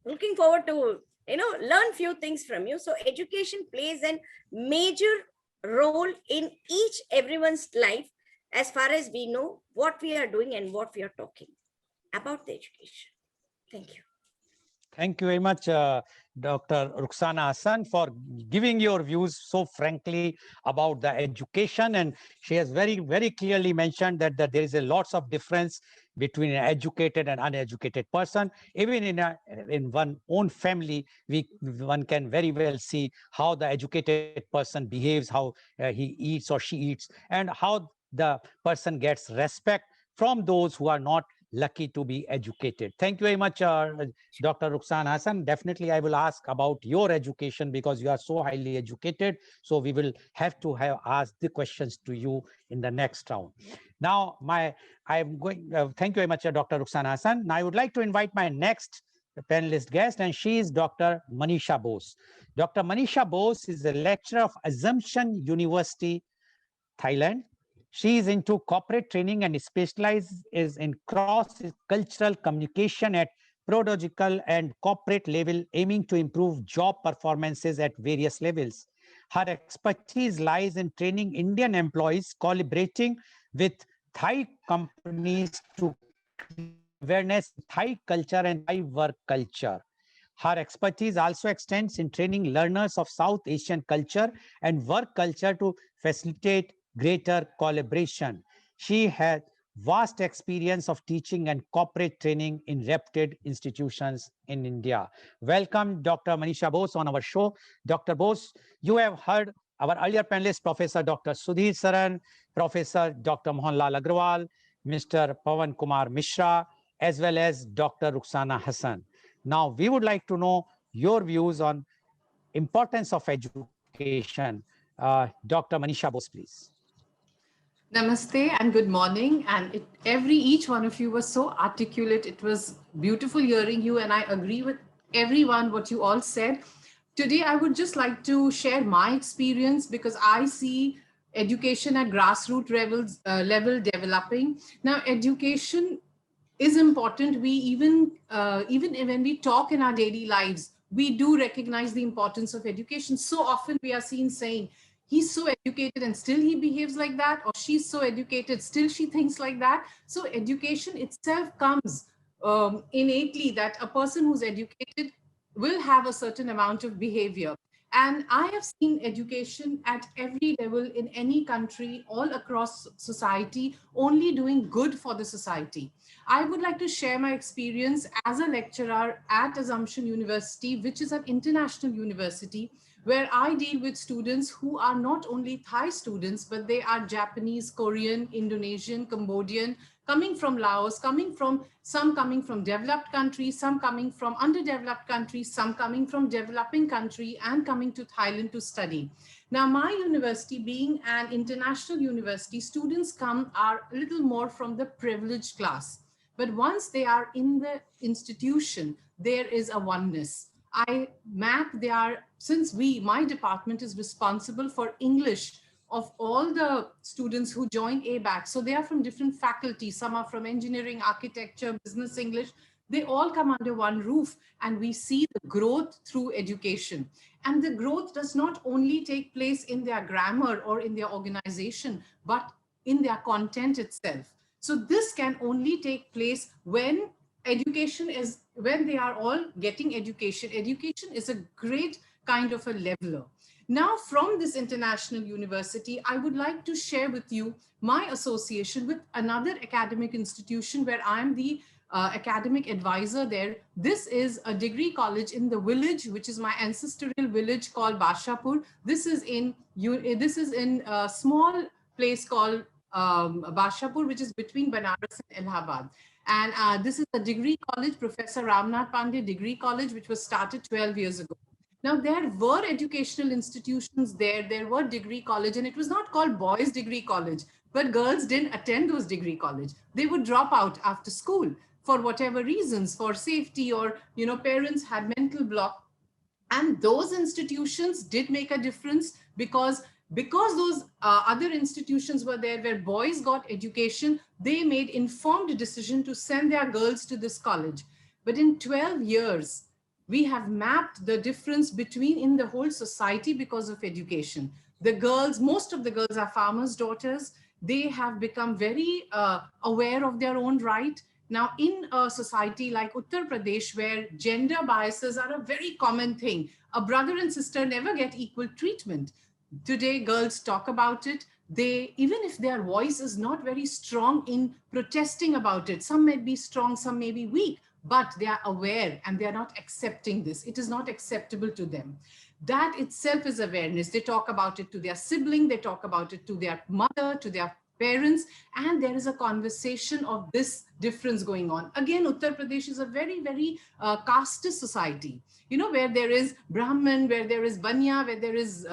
looking forward to learn few things from you. So education plays a major role in everyone's life, as far as we know what we are doing and what we are talking about the education. Thank you. Thank you very much, Dr. Rukhsana Hassan, for giving your views so frankly about the education. And she has very, very clearly mentioned that there is a lots of difference between an educated and uneducated person. Even in one own family, one can very well see how the educated person behaves, how he eats or she eats, and how the person gets respect from those who are not lucky to be educated. Thank you very much, Dr. Rukhsana Hassan. Definitely, I will ask about your education because you are so highly educated. So we will have to asked the questions to you in the next round. Now, I'm going. Thank you very much, Dr. Rukhsana Hassan. Now, I would like to invite my next panelist guest, and she is Dr. Manisha Bose. Dr. Manisha Bose is a lecturer of Assumption University, Thailand. She is into corporate training and specializes in cross-cultural communication at pedagogical and corporate level, aiming to improve job performances at various levels. Her expertise lies in training Indian employees, collaborating with Thai companies to awareness, Thai culture and Thai work culture. Her expertise also extends in training learners of South Asian culture and work culture to facilitate greater collaboration. She has vast experience of teaching and corporate training in reputed institutions in India. Welcome, Dr. Manisha Bose, on our show. Dr. Bose, you have heard our earlier panelists, Professor Dr. Sudhi Saran, Professor Dr. Lal Goel, Mr. Pawan Kumar Mishra, as well as Dr. Rukhsana Hassan. Now, we would like to know your views on importance of education. Dr. Manisha Bose, please. Namaste and good morning. And each one of you was so articulate. It was beautiful hearing you, and I agree with everyone what you all said. Today, I would just like to share my experience because I see education at grassroots level developing. Now, education is important. We even when we talk in our daily lives, we do recognize the importance of education. So often we are seen saying, he's so educated and still he behaves like that, or she's so educated, still she thinks like that. So education itself comes innately that a person who's educated will have a certain amount of behavior. And I have seen education at every level in any country, all across society, only doing good for the society. I would like to share my experience as a lecturer at Assumption University, which is an international university, where I deal with students who are not only Thai students, but they are Japanese, Korean, Indonesian, Cambodian, coming from Laos, some coming from developed countries, some coming from underdeveloped countries, some coming from developing country and coming to Thailand to study. Now, my university being an international university, students are a little more from the privileged class. But once they are in the institution, there is a oneness. Since my department is responsible for English of all the students who join ABAC. So they are from different faculties. Some are from engineering, architecture, business English. They all come under one roof, and we see the growth through education. And the growth does not only take place in their grammar or in their organization, but in their content itself. So this can only take place when they are all getting education. Education is a great kind of a leveler. Now, from this international university, I would like to share with you my association with another academic institution where I'm the academic advisor there. This is a degree college in the village, which is my ancestral village called Bashapur. This is in a small place called Bashapur, which is between Banaras and Allahabad. And this is a degree college, Professor Ramnath Pandey Degree College, which was started 12 years ago. Now, there were educational institutions there were degree college, and it was not called boys degree college, But girls didn't attend those degree college. They would drop out after school for whatever reasons, for safety, or, you know, parents had mental block. And those institutions did make a difference, because those other institutions were there where boys got education, they made informed decision to send their girls to this college. But in 12 years, we have mapped the difference between in the whole society because of education. The girls, most of the girls are farmers' daughters. They have become very aware of their own right. Now, in a society like Uttar Pradesh, where gender biases are a very common thing, a brother and sister never get equal treatment. Today, girls talk about it. They, even if their voice is not very strong in protesting about it, some may be strong, some may be weak, but they are aware and they are not accepting this. It is not acceptable to them. That itself is awareness. They talk about it to their sibling, they talk about it to their mother, to their parents, and there is a conversation of this difference going on. Again, Uttar Pradesh is a very, very casteist society, you know, where there is Brahmin, where there is Banya, where there is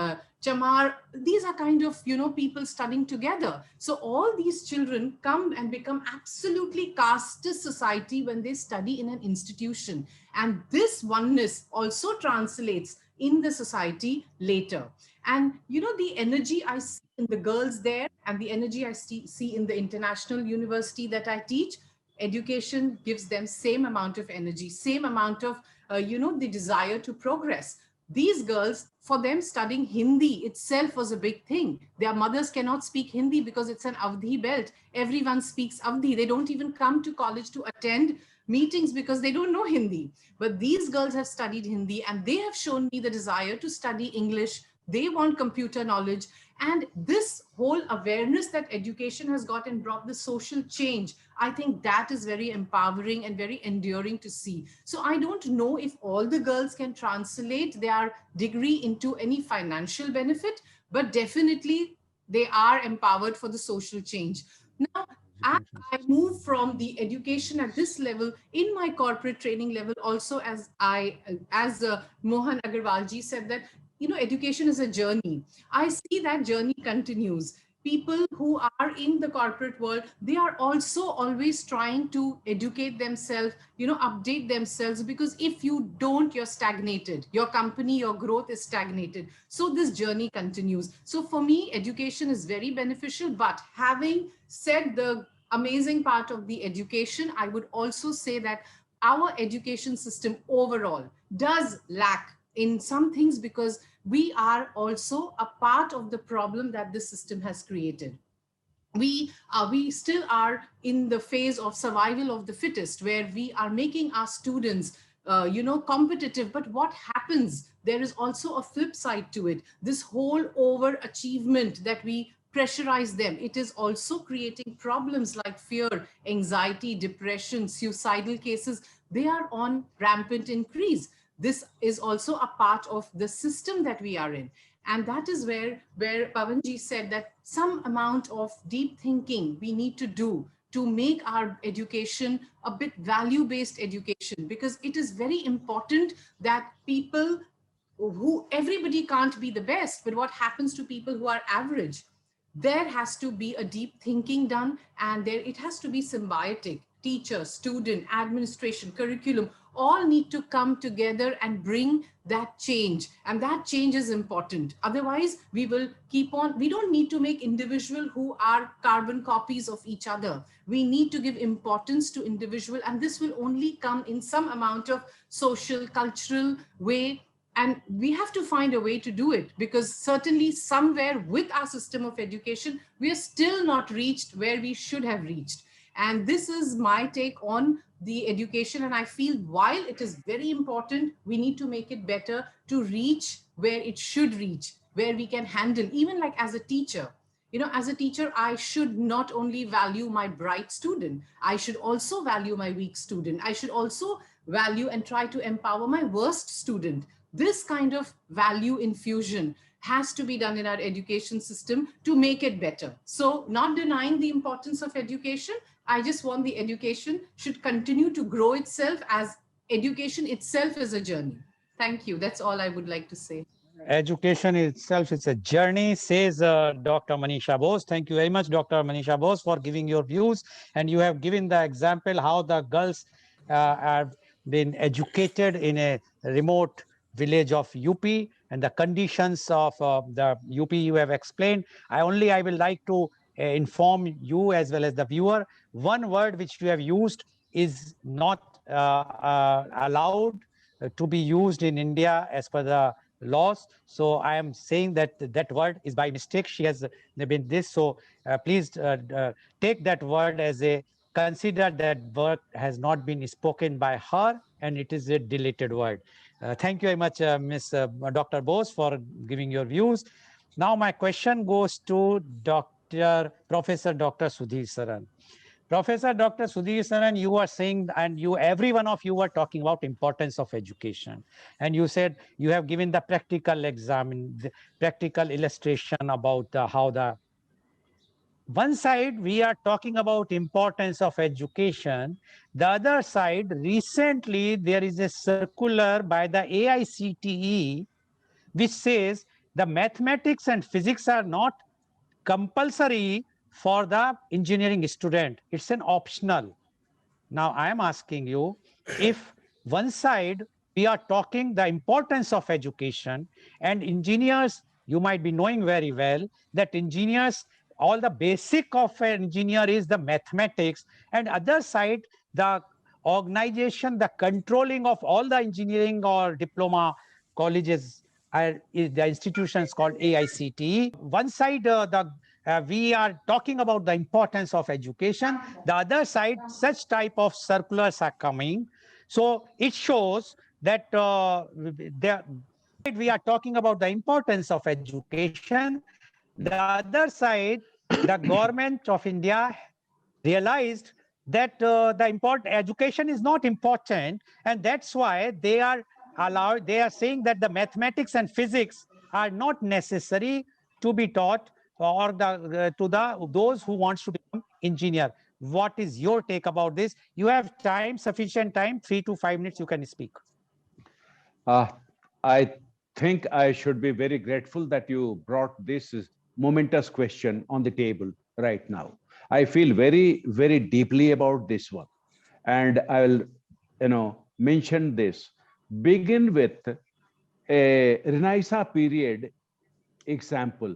Chamar. These are kind of, you know, people studying together. So all these children come and become absolutely casteist society when they study in an institution. And this oneness also translates in the society later. And, you know, the energy I see in the girls there and the energy I see in the international university that I teach, education gives them same amount of energy, same amount of, you know, the desire to progress. These girls, for them, studying Hindi itself was a big thing. Their mothers cannot speak Hindi because it's an Avdhi belt. Everyone speaks Avdhi. They don't even come to college to attend meetings because they don't know Hindi. But these girls have studied Hindi and they have shown me the desire to study English. They want computer knowledge. And this whole awareness that education has got and brought the social change, I think that is very empowering and very enduring to see. So I don't know if all the girls can translate their degree into any financial benefit, but definitely they are empowered for the social change. Now, as I move from the education at this level in my corporate training level, also as Mohan Agarwal ji said that, you know, education is a journey. I see that journey continues. People who are in the corporate world, they are also always trying to educate themselves, you know, update themselves, because if you don't, you're stagnated. Your company, your growth is stagnated. So this journey continues. So for me, education is very beneficial, but having said the amazing part of the education, I would also say that our education system overall does lack in some things, because we are also a part of the problem that this system has created. We still are in the phase of survival of the fittest, where we are making our students you know, competitive. But what happens, there is also a flip side to it. This whole overachievement that we pressurize them, it is also creating problems like fear, anxiety, depression, suicidal cases. They are on rampant increase. This is also a part of the system that we are in. And that is where Pawanji said that some amount of deep thinking we need to do to make our education a bit value-based education, because it is very important that people who, everybody can't be the best, but what happens to people who are average? There has to be a deep thinking done, and there it has to be symbiotic. Teacher, student, administration, curriculum, all need to come together and bring that change. And that change is important. Otherwise, we will keep on. We don't need to make individual who are carbon copies of each other. We need to give importance to individual, and this will only come in some amount of social, cultural way. And we have to find a way to do it, because certainly somewhere with our system of education, we are still not reached where we should have reached. And this is my take on the education. And I feel while it is very important, we need to make it better to reach where it should reach, where we can handle, even like as a teacher. You know, as a teacher, I should not only value my bright student, I should also value my weak student. I should also value and try to empower my worst student. This kind of value infusion has to be done in our education system to make it better. So not denying the importance of education, I just want the education should continue to grow itself, as education itself is a journey. Thank you. That's all I would like to say. Education itself is a journey, says Dr. Manisha Bose. Thank you very much, Dr. Manisha Bose, for giving your views. And you have given the example how the girls have been educated in a remote village of UP and the conditions of the UP you have explained. I will like to inform you as well as the viewer. One word which you have used is not allowed to be used in India as per the laws. So I am saying that that word is by mistake. She has been this. So please take that word as a consider that word has not been spoken by her and it is a deleted word. Thank you very much, Ms. Dr. Bose, for giving your views. Now my question goes to Professor Dr. Sudhi Saran. Professor Dr. Sudhi Saran, you are saying, and every one of you were talking about importance of education. And you said you have given the practical exam, the practical illustration about how the one side we are talking about importance of education. The other side, recently there is a circular by the AICTE which says the mathematics and physics are not compulsory for the engineering student. It's an optional. Now, I am asking you, if one side we are talking the importance of education and engineers, you might be knowing very well that engineers, all the basic of an engineer is the mathematics, and other side, the organization, the controlling of all the engineering or diploma colleges is the institutions called AICTE. One side, we are talking about the importance of education. The other side, such type of circulars are coming. So it shows that we are talking about the importance of education. The other side, the government of India realized that the education is not important, and that's why they are saying that the mathematics and physics are not necessary to be taught or to those who wants to become engineer. What is your take about this? You have time, sufficient time, 3 to 5 minutes, you can speak. I think I should be very grateful that you brought this momentous question on the table right now. I feel very, very deeply about this one. And I will, mention this. Begin with a Renaissance period example.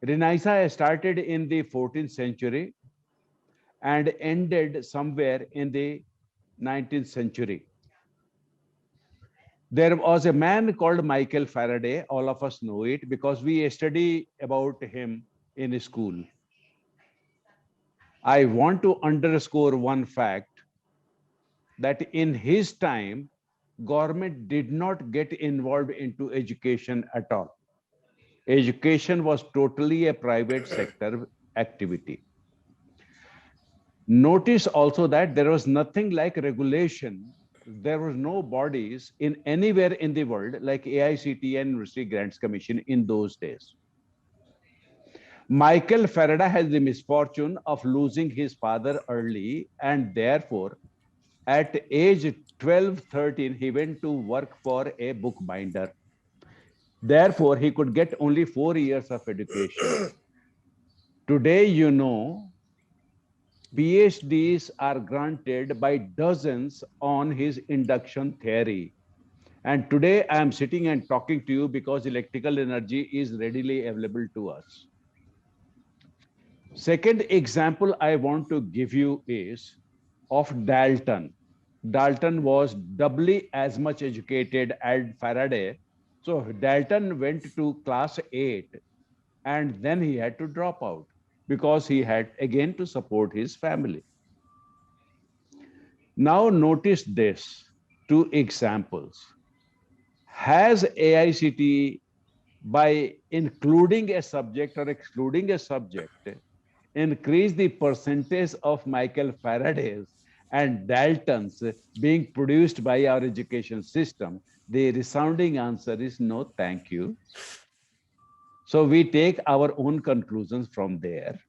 Renaissance started in the 14th century and ended somewhere in the 19th century. There was a man called Michael Faraday. All of us know it because we study about him in school. I want to underscore one fact that in his time, government did not get involved into education at all. Education was totally a private sector activity. Notice also that there was nothing like regulation. There was no bodies in anywhere in the world like AICTE and University Grants Commission in those days. Michael Faraday has the misfortune of losing his father early, and therefore at age 12, 13, he went to work for a bookbinder. Therefore, he could get only 4 years of education. Today, PhDs are granted by dozens on his induction theory. And today I am sitting and talking to you because electrical energy is readily available to us. Second example I want to give you is of Dalton. Dalton was doubly as much educated as Faraday. So Dalton went to class 8 and then he had to drop out because he had again to support his family. Now notice this, 2 examples. Has AICTE, by including a subject or excluding a subject, increased the percentage of Michael Faraday's and Dalton's being produced by our education system? The resounding answer is no, thank you. So we take our own conclusions from there.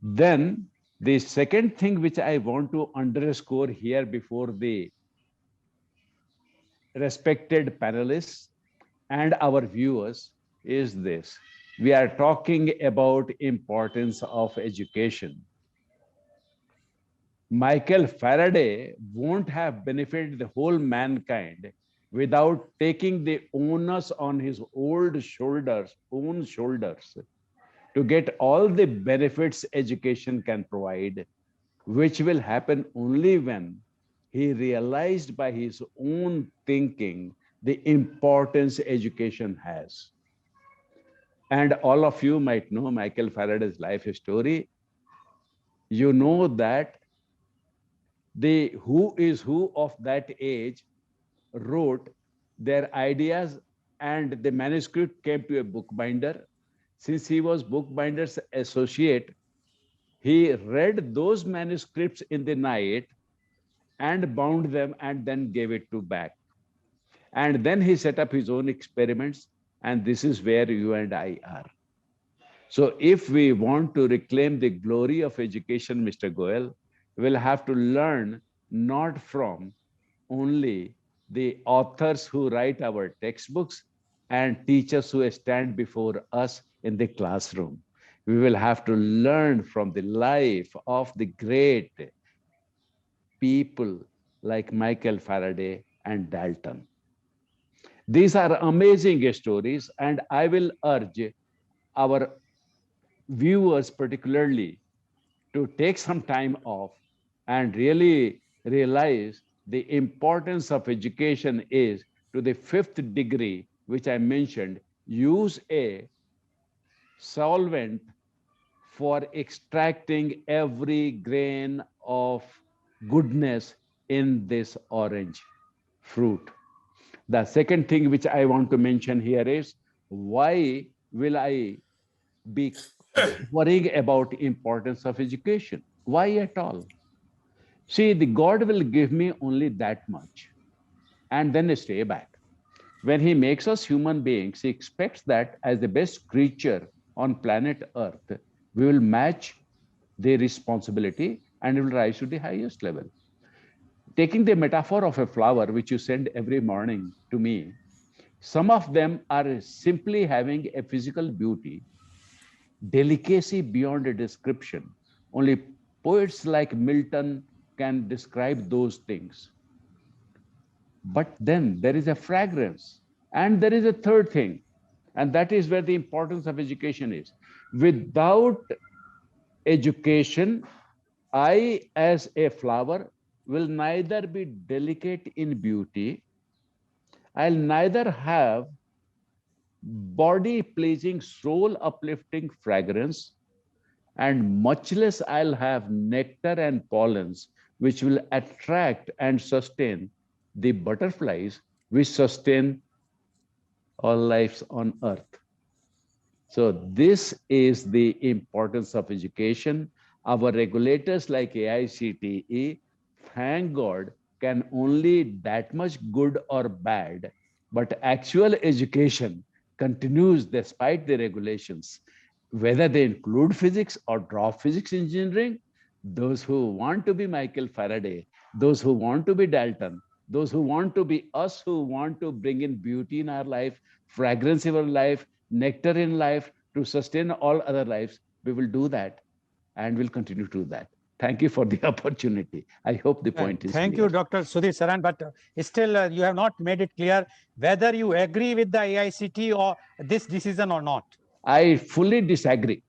Then the second thing which I want to underscore here before the respected panelists, and our viewers is this. We are talking about importance of education. Michael Faraday won't have benefited the whole mankind without taking the onus on his own shoulders to get all the benefits education can provide, which will happen only when he realized by his own thinking the importance education has. And all of you might know Michael Faraday's life story. You know that the who is who of that age wrote their ideas, and the manuscript came to a bookbinder. Since he was bookbinder's associate, he read those manuscripts in the night and bound them and then gave it to back. And then he set up his own experiments, and this is where you and I are. So if we want to reclaim the glory of education, Mr. Goel, we'll have to learn not from only the authors who write our textbooks and teachers who stand before us in the classroom. We will have to learn from the life of the great people like Michael Faraday and Dalton. These are amazing stories, and I will urge our viewers particularly to take some time off and really realize the importance of education is to the 5th degree, which I mentioned. Use a solvent for extracting every grain of goodness in this orange fruit. The second thing which I want to mention here is, why will I be worrying about importance of education? Why at all? See, the God will give me only that much and then stay back. When he makes us human beings, he expects that as the best creature on planet Earth, we will match the responsibility and it will rise to the highest level. Taking the metaphor of a flower, which you send every morning to me, some of them are simply having a physical beauty, delicacy beyond a description. Only poets like Milton can describe those things. But then there is a fragrance. And there is a third thing, and that is where the importance of education is. Without education, I, as a flower, will neither be delicate in beauty, I'll neither have body pleasing, soul uplifting fragrance, and much less I'll have nectar and pollens, which will attract and sustain the butterflies which sustain all lives on earth. So this is the importance of education. Our regulators like AICTE, thank God, can only that much good or bad, but actual education continues despite the regulations, whether they include physics or drop physics engineering. Those who want to be Michael Faraday, those who want to be Dalton, those who want to be us, who want to bring in beauty in our life, fragrance in our life, nectar in life, to sustain all other lives, we will do that and will continue to do that. Thank you for the opportunity. I hope the point is Thank clear. you, Dr. Sudhi Saran, but still you have not made it clear whether you agree with the AICT or this decision or not. I fully disagree.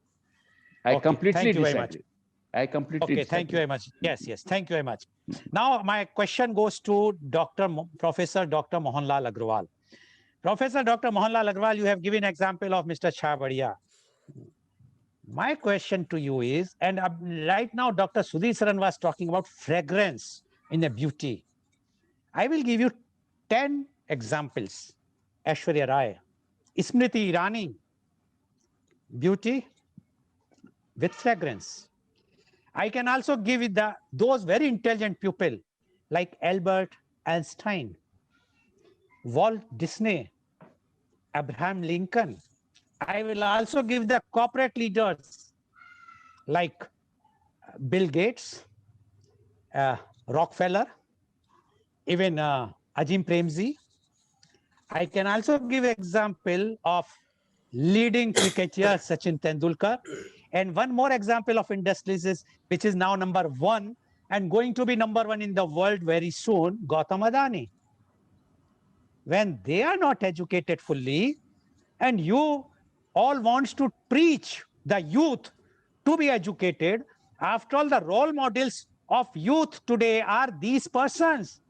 I Okay, completely thank you very much. disagree. I completely Okay, disagree. thank you very much. Yes, yes, thank you very much. Now, my question goes to Professor Dr. Mohanlal Agrawal. Professor Dr. Mohanlal Agrawal, you have given example of Mr. Chhabadiya. My question to you is, and right now Dr. Sudhi Saran was talking about fragrance in the beauty. I will give you 10 examples. Aishwarya Rai, Smriti Irani, beauty with fragrance. I can also give it those very intelligent people like Albert Einstein, Walt Disney, Abraham Lincoln. I will also give the corporate leaders like Bill Gates, Rockefeller, even Ajim Premji, I can also give example of leading cricketer Sachin Tendulkar, and one more example of industrialist, which is now number one and going to be number one in the world very soon, Gautam Adani. When they are not educated fully, and you all wants to preach the youth to be educated, after all, the role models of youth today are these persons.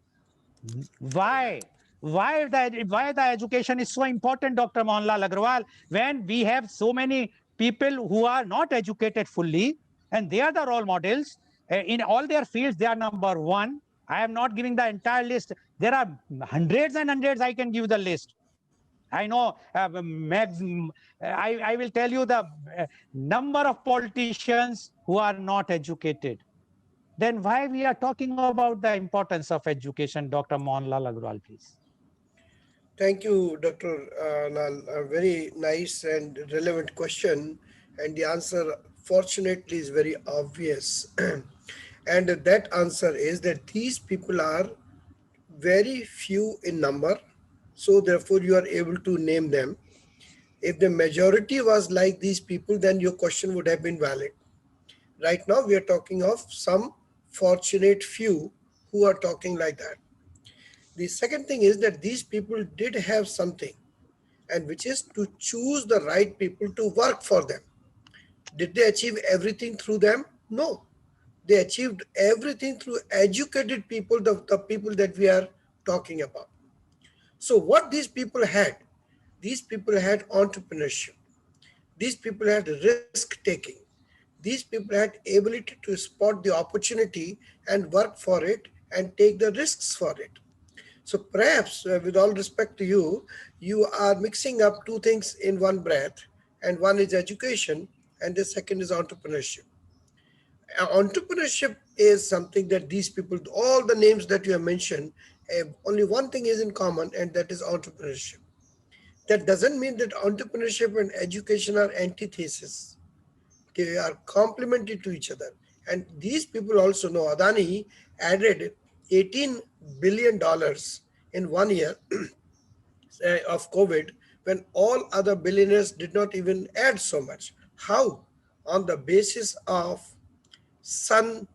Why? Why the education is so important, Dr. Mohanlal Agrawal, when we have so many people who are not educated fully, and they are the role models in all their fields. They are number one. I am not giving the entire list. There are hundreds and hundreds. I can give the list. I know, I will tell you the number of politicians who are not educated. Then why we are talking about the importance of education, Dr. Mohanlal Agrawal, please? Thank you, Dr. Lal. A very nice and relevant question. And the answer, fortunately, is very obvious. And that answer is that these people are very few in number. So therefore, you are able to name them. If the majority was like these people, then your question would have been valid. Right now, we are talking of some fortunate few who are talking like that. The second thing is that these people did have something, and which is to choose the right people to work for them. Did they achieve everything through them? No. They achieved everything through educated people, the people that we are talking about. So what these people had entrepreneurship. These people had risk taking. These people had ability to spot the opportunity and work for it and take the risks for it. So perhaps, with all respect to you, you are mixing up two things in one breath, and one is education, and the second is entrepreneurship. Entrepreneurship is something that these people, all the names that you have mentioned, only one thing is in common, and that is entrepreneurship. That doesn't mean that entrepreneurship and education are antithesis. They are complementary to each other. And these people also know Adani added $18 billion in 1 year of COVID, when all other billionaires did not even add so much. How? On the basis of sun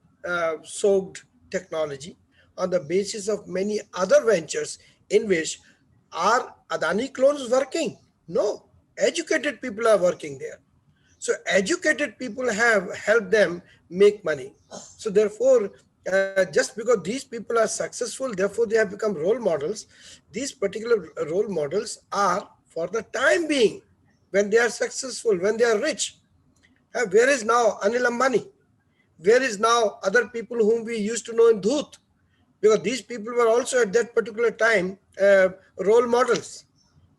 soaked technology, on the basis of many other ventures in which are Adani clones working? No, educated people are working there. So educated people have helped them make money. So therefore, just because these people are successful, therefore they have become role models. These particular role models are for the time being, when they are successful, when they are rich. Where is now Anil Ambani? Where is now other people whom we used to know in Dhoot? Because these people were also at that particular time role models.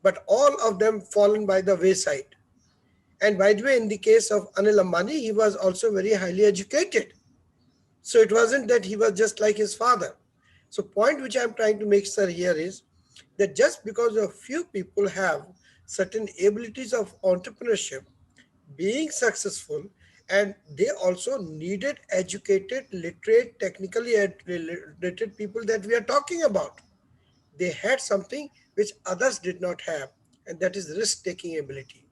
But all of them fallen by the wayside. And by the way, in the case of Anil Ambani, he was also very highly educated. So it wasn't that he was just like his father. So point which I'm trying to make, sir, here is that just because a few people have certain abilities of entrepreneurship, being successful, and they also needed educated, literate, technically literate people that we are talking about. They had something which others did not have, and that is risk-taking ability.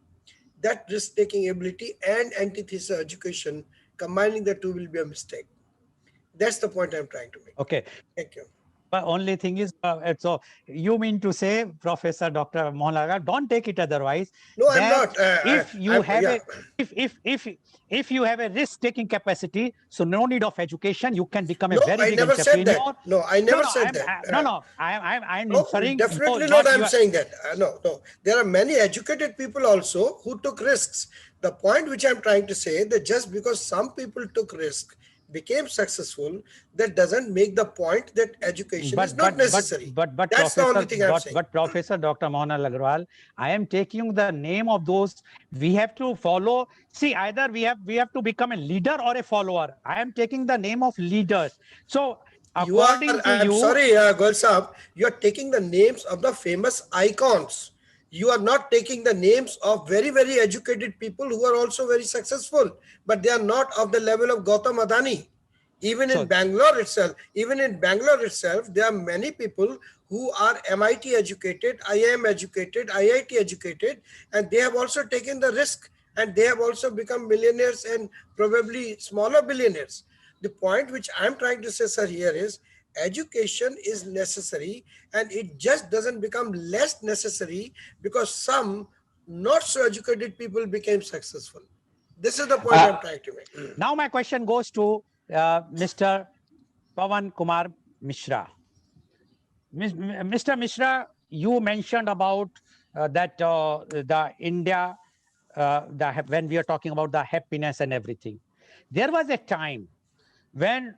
That risk-taking ability and antithesis education, combining the two will be a mistake. That's the point I'm trying to make. Okay. Thank you. But only thing is, so you mean to say, Professor Dr. Mohanlal, don't take it otherwise. No, I'm not. If you have a risk-taking capacity, so no need of education, you can become a very big entrepreneur. Said that. No, I never said that. I'm inferring. Definitely not. I'm saying that. No. There are many educated people also who took risks. The point which I'm trying to say that just because some people took risk, became successful, that doesn't make the point that education is not necessary. But that's the only thing I'm saying. But Professor Dr. Mohanlal Agrawal, I am taking the name of those we have to follow. See, either we have to become a leader or a follower. I am taking the name of leaders. So I'm sorry, Goel Saab, you are taking the names of the famous icons. You are not taking the names of very, very educated people who are also very successful, but they are not of the level of Gautam Adani. Even So- in Bangalore itself, there are many people who are MIT educated, IIM educated, IIT educated, and they have also taken the risk, and they have also become millionaires and probably smaller billionaires. The point which I'm trying to say, sir, here is education is necessary, and it just doesn't become less necessary because some not so educated people became successful. This is the point I'm trying to make. Now my question goes to Mr. Pawan Kumar Mishra. Mr. Mishra, you mentioned about that the India, when we are talking about the happiness and everything. There was a time when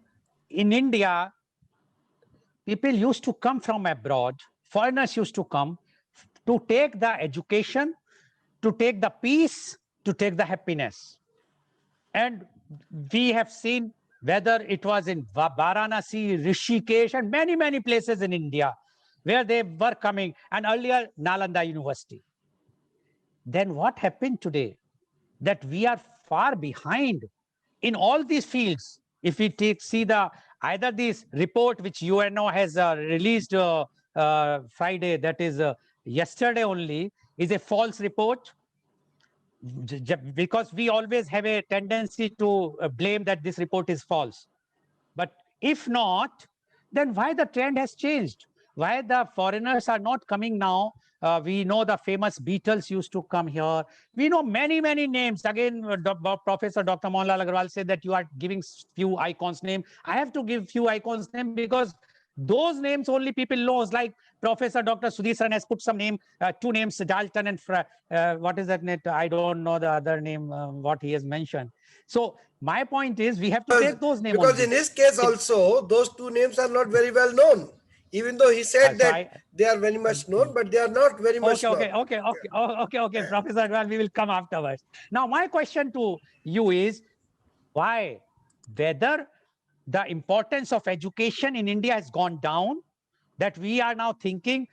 in India, people used to come from abroad, foreigners used to come to take the education, to take the peace, to take the happiness. And we have seen whether it was in Varanasi, Rishikesh, and many, many places in India where they were coming, and earlier Nalanda University. Then what happened today? That we are far behind in all these fields. If we see either this report which UNO has released Friday, that is yesterday only, is a false report, because we always have a tendency to blame that this report is false. But if not, then why the trend has changed? Why the foreigners are not coming now? We know the famous Beatles used to come here. We know many, many names. Again, Professor Dr. Mohanlal Agarwal said that you are giving few icons name. I have to give few icons name because those names only people knows. Like Professor Dr. Sudhi Saran has put some name, two names, Dalton and what is that net? I don't know the other name, what he has mentioned. So my point is we have to take those names Because only. in his case also, those two names are not very well known. Even though he said So that they are very much known, but they are not very much known. Okay, Professor Agarwal, we will come afterwards. Now, my question to you is why, whether the importance of education in India has gone down, that we are now thinking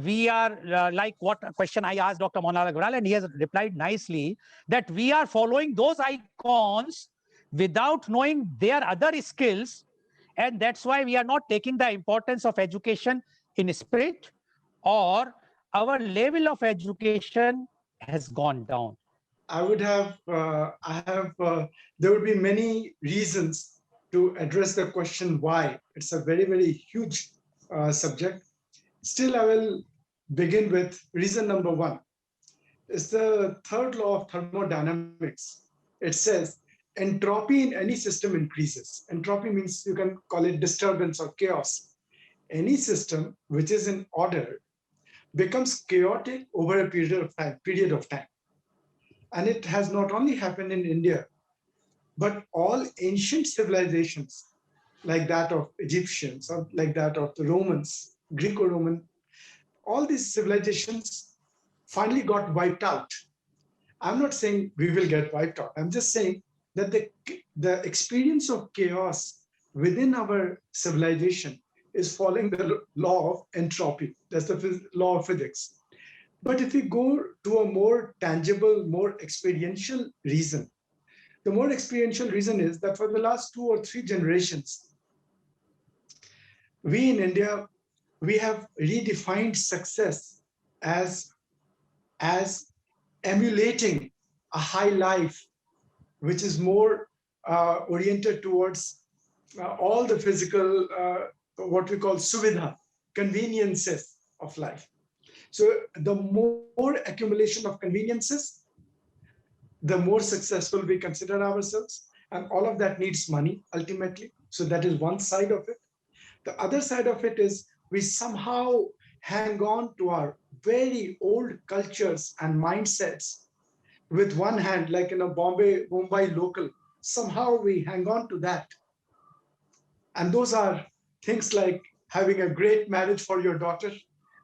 we are like what question I asked Dr. Mohanlal Agarwal, and he has replied nicely that we are following those icons without knowing their other skills, and that's why we are not taking the importance of education in spirit, or our level of education has gone down. There would be many reasons to address the question why. It's a very, very huge subject. Still, I will begin with reason number one. It's the third law of thermodynamics. It says entropy in any system increases. Entropy means you can call it disturbance or chaos. Any system which is in order becomes chaotic over a period of time. And it has not only happened in India, but all ancient civilizations, like that of Egyptians or like that of the Romans, Greco-Roman, all these civilizations finally got wiped out. I'm not saying we will get wiped out. I'm just saying that the experience of chaos within our civilization is following the law of entropy. That's the law of physics. But if we go to a more tangible, more experiential reason, the more experiential reason is that for the last 2 or 3 generations, we in India, we have redefined success as emulating a high life, which is more oriented towards all the physical, what we call suvidha, conveniences of life. So the more accumulation of conveniences, the more successful we consider ourselves. And all of that needs money ultimately. So that is one side of it. The other side of it is we somehow hang on to our very old cultures and mindsets with one hand, like in a Mumbai local. Somehow we hang on to that. And those are things like having a great marriage for your daughter,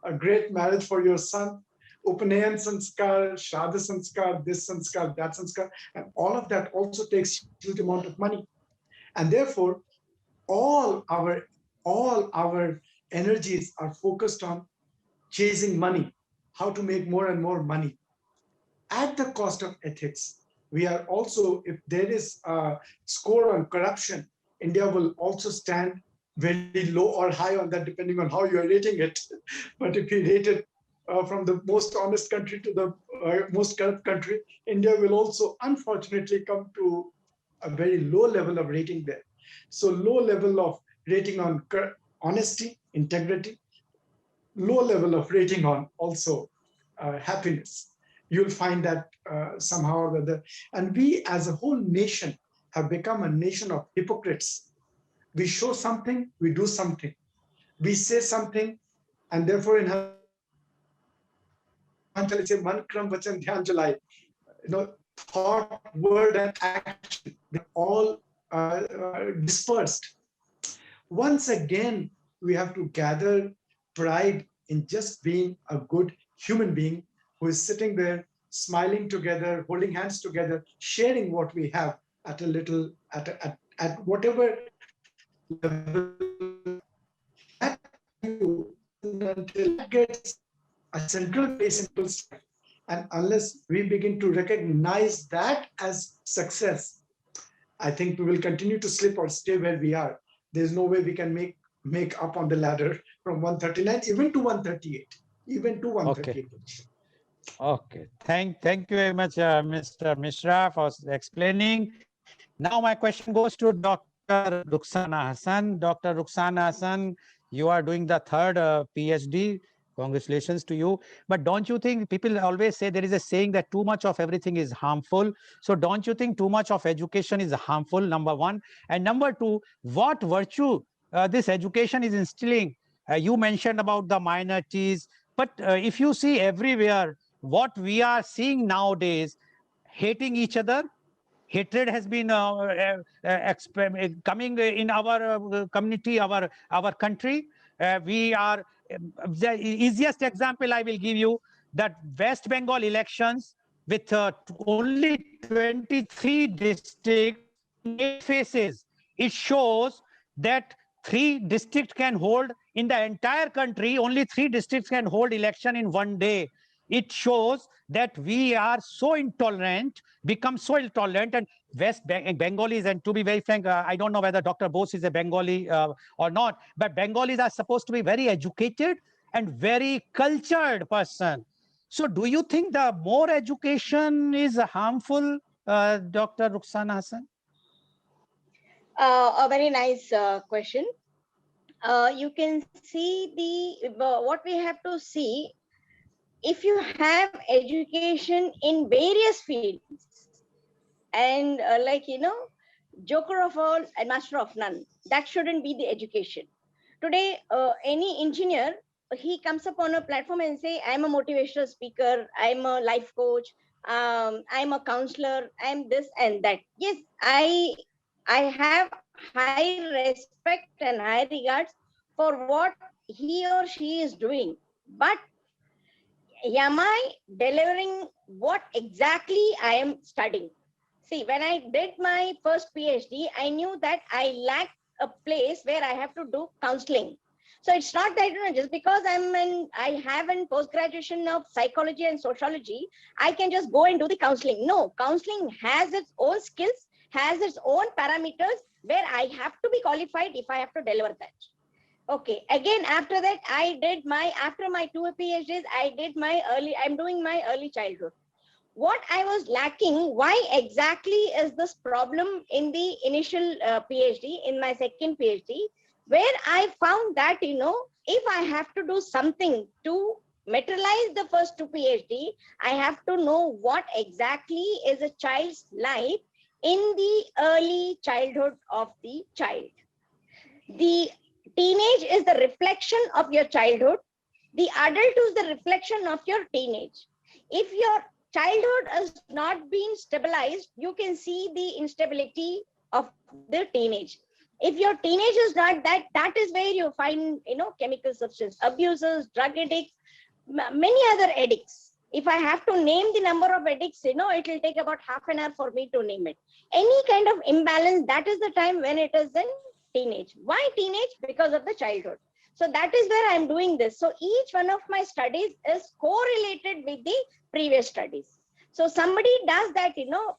a great marriage for your son, Upanayan sanskar, Shradha sanskar, this sanskar, that sanskar, and all of that also takes huge amount of money. And therefore, all our energies are focused on chasing money, how to make more and more money at the cost of ethics. We are also, if there is a score on corruption India will also stand very low or high on that, depending on how you are rating it. But if we rate it from the most honest country to the most corrupt country, India will also unfortunately come to a very low level of rating there. So low level of rating on honesty, integrity, low level of rating on also happiness. You'll find that somehow or other. And we as a whole nation have become a nation of hypocrites. We show something, we do something. We say something, and therefore in man kram vachan dhyan jalai. Thought, word, and action, they're all dispersed. Once again, we have to gather pride in just being a good human being who is sitting there, smiling together, holding hands together, sharing what we have at a little, at whatever level. That until it gets a central place in people's life. And unless we begin to recognize that as success, I think we will continue to slip or stay where we are. There's no way we can make up on the ladder from 139 even to 138, even to 138. Okay. Thank you very much, Mr. Mishra, for explaining. Now my question goes to Dr. Rukhsana Hassan. Dr. Rukhsana Hassan, you are doing the third PhD. Congratulations to you. But don't you think people always say there is a saying that too much of everything is harmful? So don't you think too much of education is harmful, number one? And number two, what virtue this education is instilling? You mentioned about the minorities, but if you see everywhere, what we are seeing nowadays, hating each other, hatred has been coming in our community, our country. We are the easiest example I will give you, that West Bengal elections with only 23 districts, 8 phases. It shows that 3 districts can hold in the entire country. Only 3 districts can hold election in one day. It shows that we are so intolerant, become so intolerant, and Bengalis, and to be very frank, I don't know whether Dr. Bose is a Bengali or not, but Bengalis are supposed to be very educated and very cultured person. So do you think the more education is harmful, Dr. Rukhsana Hassan? A very nice question. You can see what we have to see. If you have education in various fields, and joker of all and master of none, that shouldn't be the education. Today, any engineer, he comes up on a platform and say, I'm a motivational speaker, I'm a life coach, I'm a counselor, I'm this and that. Yes, I have high respect and high regards for what he or she is doing. But am I delivering what exactly I am studying? See, when I did my first PhD, I knew that I lacked a place where I have to do counseling. So it's not that, just because I have a post-graduation of psychology and sociology, I can just go and do the counseling. No, counseling has its own skills, has its own parameters where I have to be qualified if I have to deliver that. Okay, again, after that, after my 2 PhDs, I'm doing my early childhood. What I was lacking, why exactly is this problem in the initial PhD, in my second PhD, where I found that, if I have to do something to materialize the first 2 PhD, I have to know what exactly is a child's life in the early childhood of the child. The teenage is the reflection of your childhood. The adult is the reflection of your teenage. If your childhood has not been stabilized, you can see the instability of the teenage. If your teenage is not that is where you find, chemical substance abusers, drug addicts, many other addicts. If I have to name the number of addicts, it will take about half an hour for me to name it. Any kind of imbalance, that is the time when it is in teenage. Why teenage? Because of the childhood. So that is where I'm doing this. So each one of my studies is correlated with the previous studies. So somebody does that,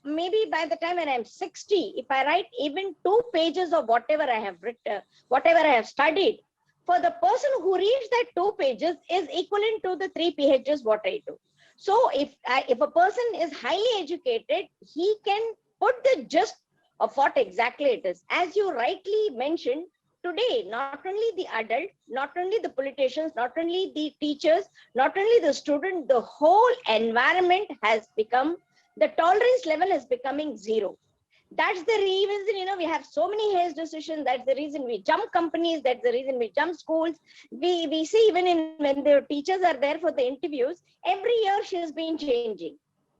maybe by the time when I'm 60, if I write even 2 pages of whatever I have written, whatever I have studied, for the person who reads that 2 pages is equivalent to the 3 PhDs what I do. So if a person is highly educated, he can put the gist of what exactly it is. As you rightly mentioned, today, not only the adult, not only the politicians, not only the teachers, not only the student, the whole environment has become, the tolerance level is becoming zero. That's the reason, we have so many haste decisions. That's the reason we jump companies. That's the reason we jump schools. We see even when the teachers are there for the interviews, every year she has been changing.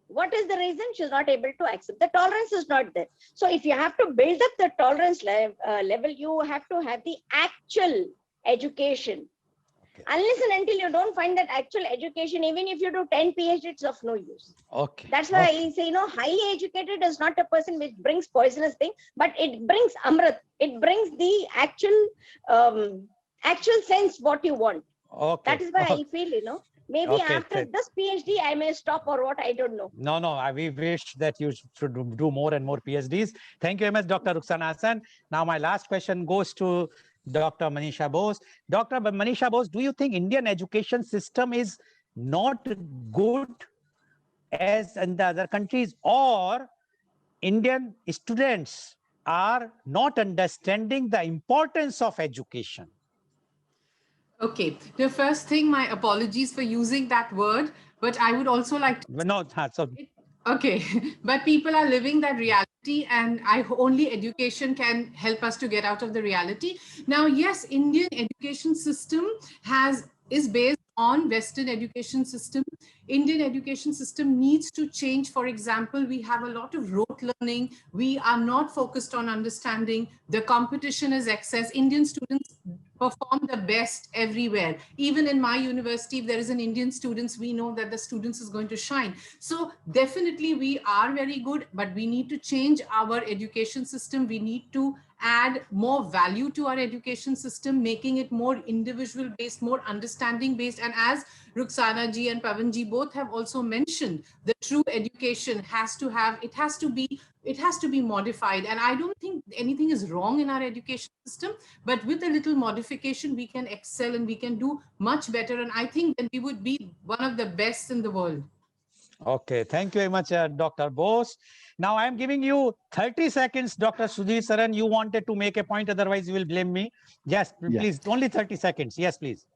What is the reason? She's not able to accept. The tolerance is not there. So if you have to build up the tolerance level, you have to have the actual education. Okay. Unless and until you don't find that actual education, even if you do 10 PhD, it's of no use. Okay. That's why I say, highly educated is not a person which brings poisonous thing, but it brings amrit. It brings the actual sense what you want. Okay. That is why I feel, maybe after this PhD, I may stop or what, I don't know. No, we wish that you should do more and more PhDs. Thank you very much, Dr. Rukhsana Hassan. Now, my last question goes to Dr. Manisha Bose. Dr. Manisha Bose, do you think Indian education system is not good as in the other countries, or Indian students are not understanding the importance of education? Okay, the first thing, my apologies for using that word, but I would also like to... No, so... Okay, but people are living that reality, and only education can help us to get out of the reality. Now, yes, Indian education system is based on Western education system. Indian education system needs to change. For example, we have a lot of rote learning. We are not focused on understanding. The competition is excess. Indian students perform the best everywhere. Even in my university, if there is an Indian student, we know that the students is going to shine. So definitely we are very good, but we need to change our education system. We need to add more value to our education system, making it more individual based, more understanding based. And as Rukhsana ji and Pawan ji both have also mentioned, the true education has to be modified. And I don't think anything is wrong in our education system, but with a little modification, we can excel and we can do much better. And I think that we would be one of the best in the world. Okay, thank you very much, Dr. Bose. Now I'm giving you 30 seconds, Dr. Sudhi Saran. You wanted to make a point, otherwise you will blame me. Yes, please, only 30 seconds. Yes, please.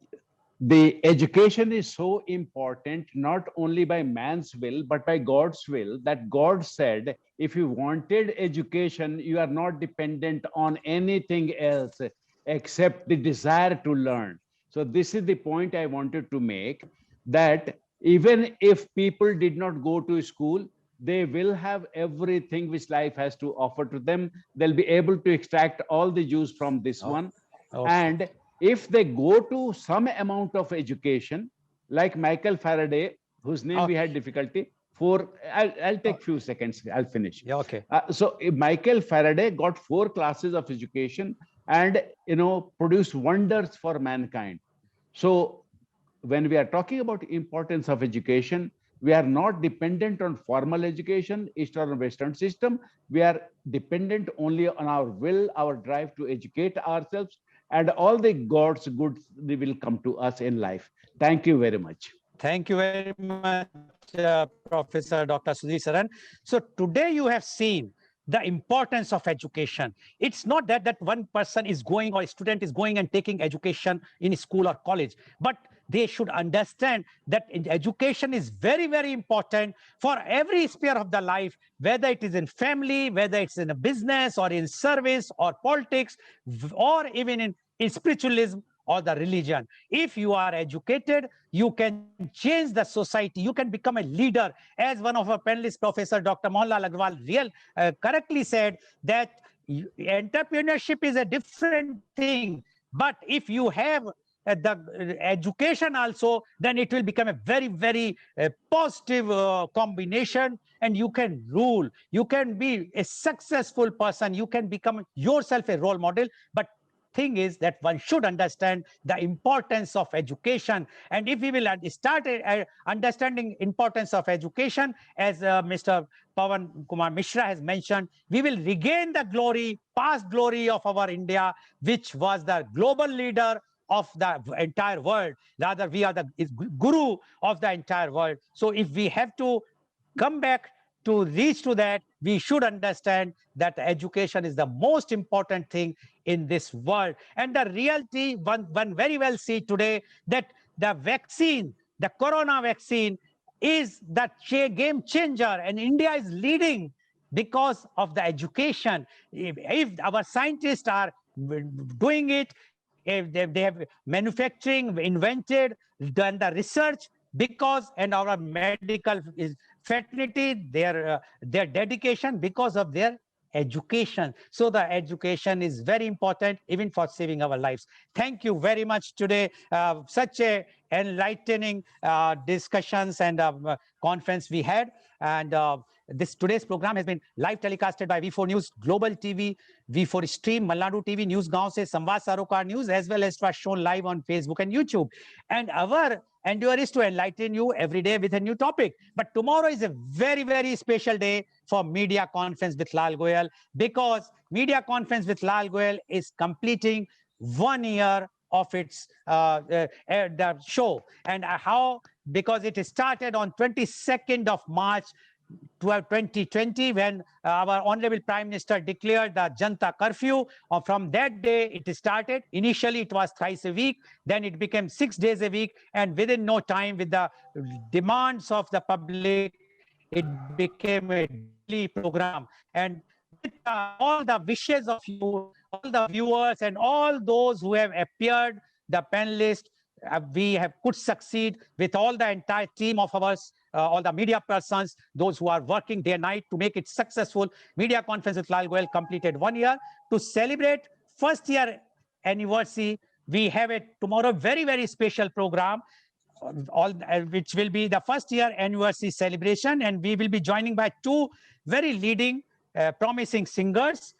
The education is so important, not only by man's will, but by God's will, that God said, if you wanted education, you are not dependent on anything else except the desire to learn. So this is the point I wanted to make, that even if people did not go to school, they will have everything which life has to offer to them. They'll be able to extract all the juice from this one. Okay. And if they go to some amount of education, like Michael Faraday, whose name we had difficulty for, I'll take few seconds, I'll finish. Yeah, okay. So Michael Faraday got 4 classes of education and, produced wonders for mankind. So when we are talking about importance of education, we are not dependent on formal education, Eastern or Western system. We are dependent only on our will, our drive to educate ourselves, and all the God's goods, they will come to us in life. Thank you very much. Thank you very much, Professor Dr. Sudhi Saran. So today you have seen the importance of education. It's not that one person is going or a student is going and taking education in school or college, but they should understand that education is very, very important for every sphere of the life, whether it is in family, whether it's in a business or in service or politics, or even in spiritualism or the religion. If you are educated, you can change the society. You can become a leader. As one of our panelists, Professor Dr. Lal Goel, correctly said, that entrepreneurship is a different thing. But if you have the education also, then it will become a very, very positive combination, and you can rule. You can be a successful person. You can become yourself a role model. But thing is that one should understand the importance of education. And if we will start understanding importance of education, as Mr. Pawan Kumar Mishra has mentioned, we will regain the glory, past glory of our India, which was the global leader of the entire world. Rather, we are the guru of the entire world. So if we have to come back to reach to that, we should understand that education is the most important thing in this world. And the reality, one very well see today, that the vaccine, the corona vaccine, is the game changer, and India is leading because of the education. If our scientists are doing it, if they have manufacturing, invented, done the research, because and our medical is fraternity, their dedication, because of their education. So the education is very important even for saving our lives. Thank you very much today. Such a enlightening discussions and conference we had. And today's program has been live telecasted by V4 News, Global TV, V4 Stream, Malnadu TV, News Gaon se, Samvad Sarokar News, as well as was shown live on Facebook and YouTube. And our endeavor is to enlighten you every day with a new topic. But tomorrow is a very, very special day for Media Conference with Lal Goel, because Media Conference with Lal Goel is completing 1 year of its the show. And how? Because it started on 22nd of March 2020, when our Honorable Prime Minister declared the Janta curfew. From that day, it started. Initially, it was thrice a week. Then it became 6 days a week. And within no time, with the demands of the public, it became a daily program. And with all the wishes of you, all the viewers, and all those who have appeared, the panelists, we could succeed with all the entire team of ours, all the media persons, those who are working day and night to make it successful. Media Conference with Lal Goel completed 1 year. To celebrate first year anniversary, we have a tomorrow very, very special program, which will be the first year anniversary celebration. And we will be joining by two very leading, promising singers.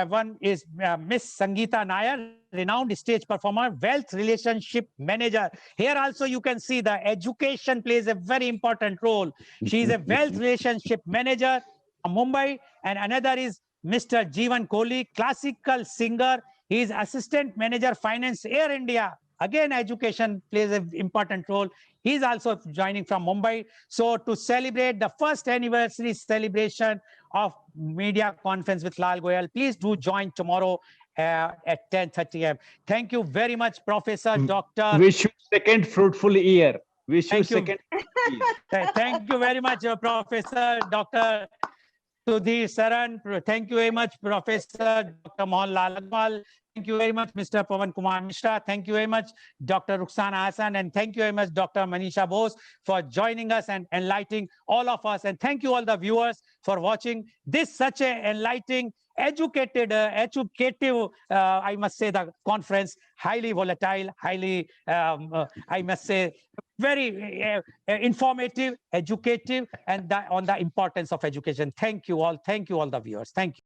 One is Miss Sangeeta Nair, renowned stage performer, wealth relationship manager. Here also you can see the education plays a very important role. She is a wealth relationship manager from Mumbai. And another is Mr. Jeevan Kohli, classical singer. He is assistant manager finance Air India. Again, education plays an important role. He's also joining from Mumbai. So to celebrate the first anniversary celebration of Media Conference with Lal Goel, please do join tomorrow at 10:30 a.m. Thank you very much, Professor Dr. Wish you second fruitful year. Wish you Thank you. second fruitful year. Thank you very much, Professor Dr. Sudhi Saran. Thank you very much, Professor Dr. Lal Goel. Thank you very much, Mr. Pawan Kumar Mishra. Thank you very much, Dr. Rukhsana Hassan. And thank you very much, Dr. Manisha Bose, for joining us and enlightening all of us. And thank you all the viewers for watching this such a enlightening, educative, I must say, the conference, highly volatile, highly, I must say, very informative, educative, and on the importance of education. Thank you all the viewers. Thank you.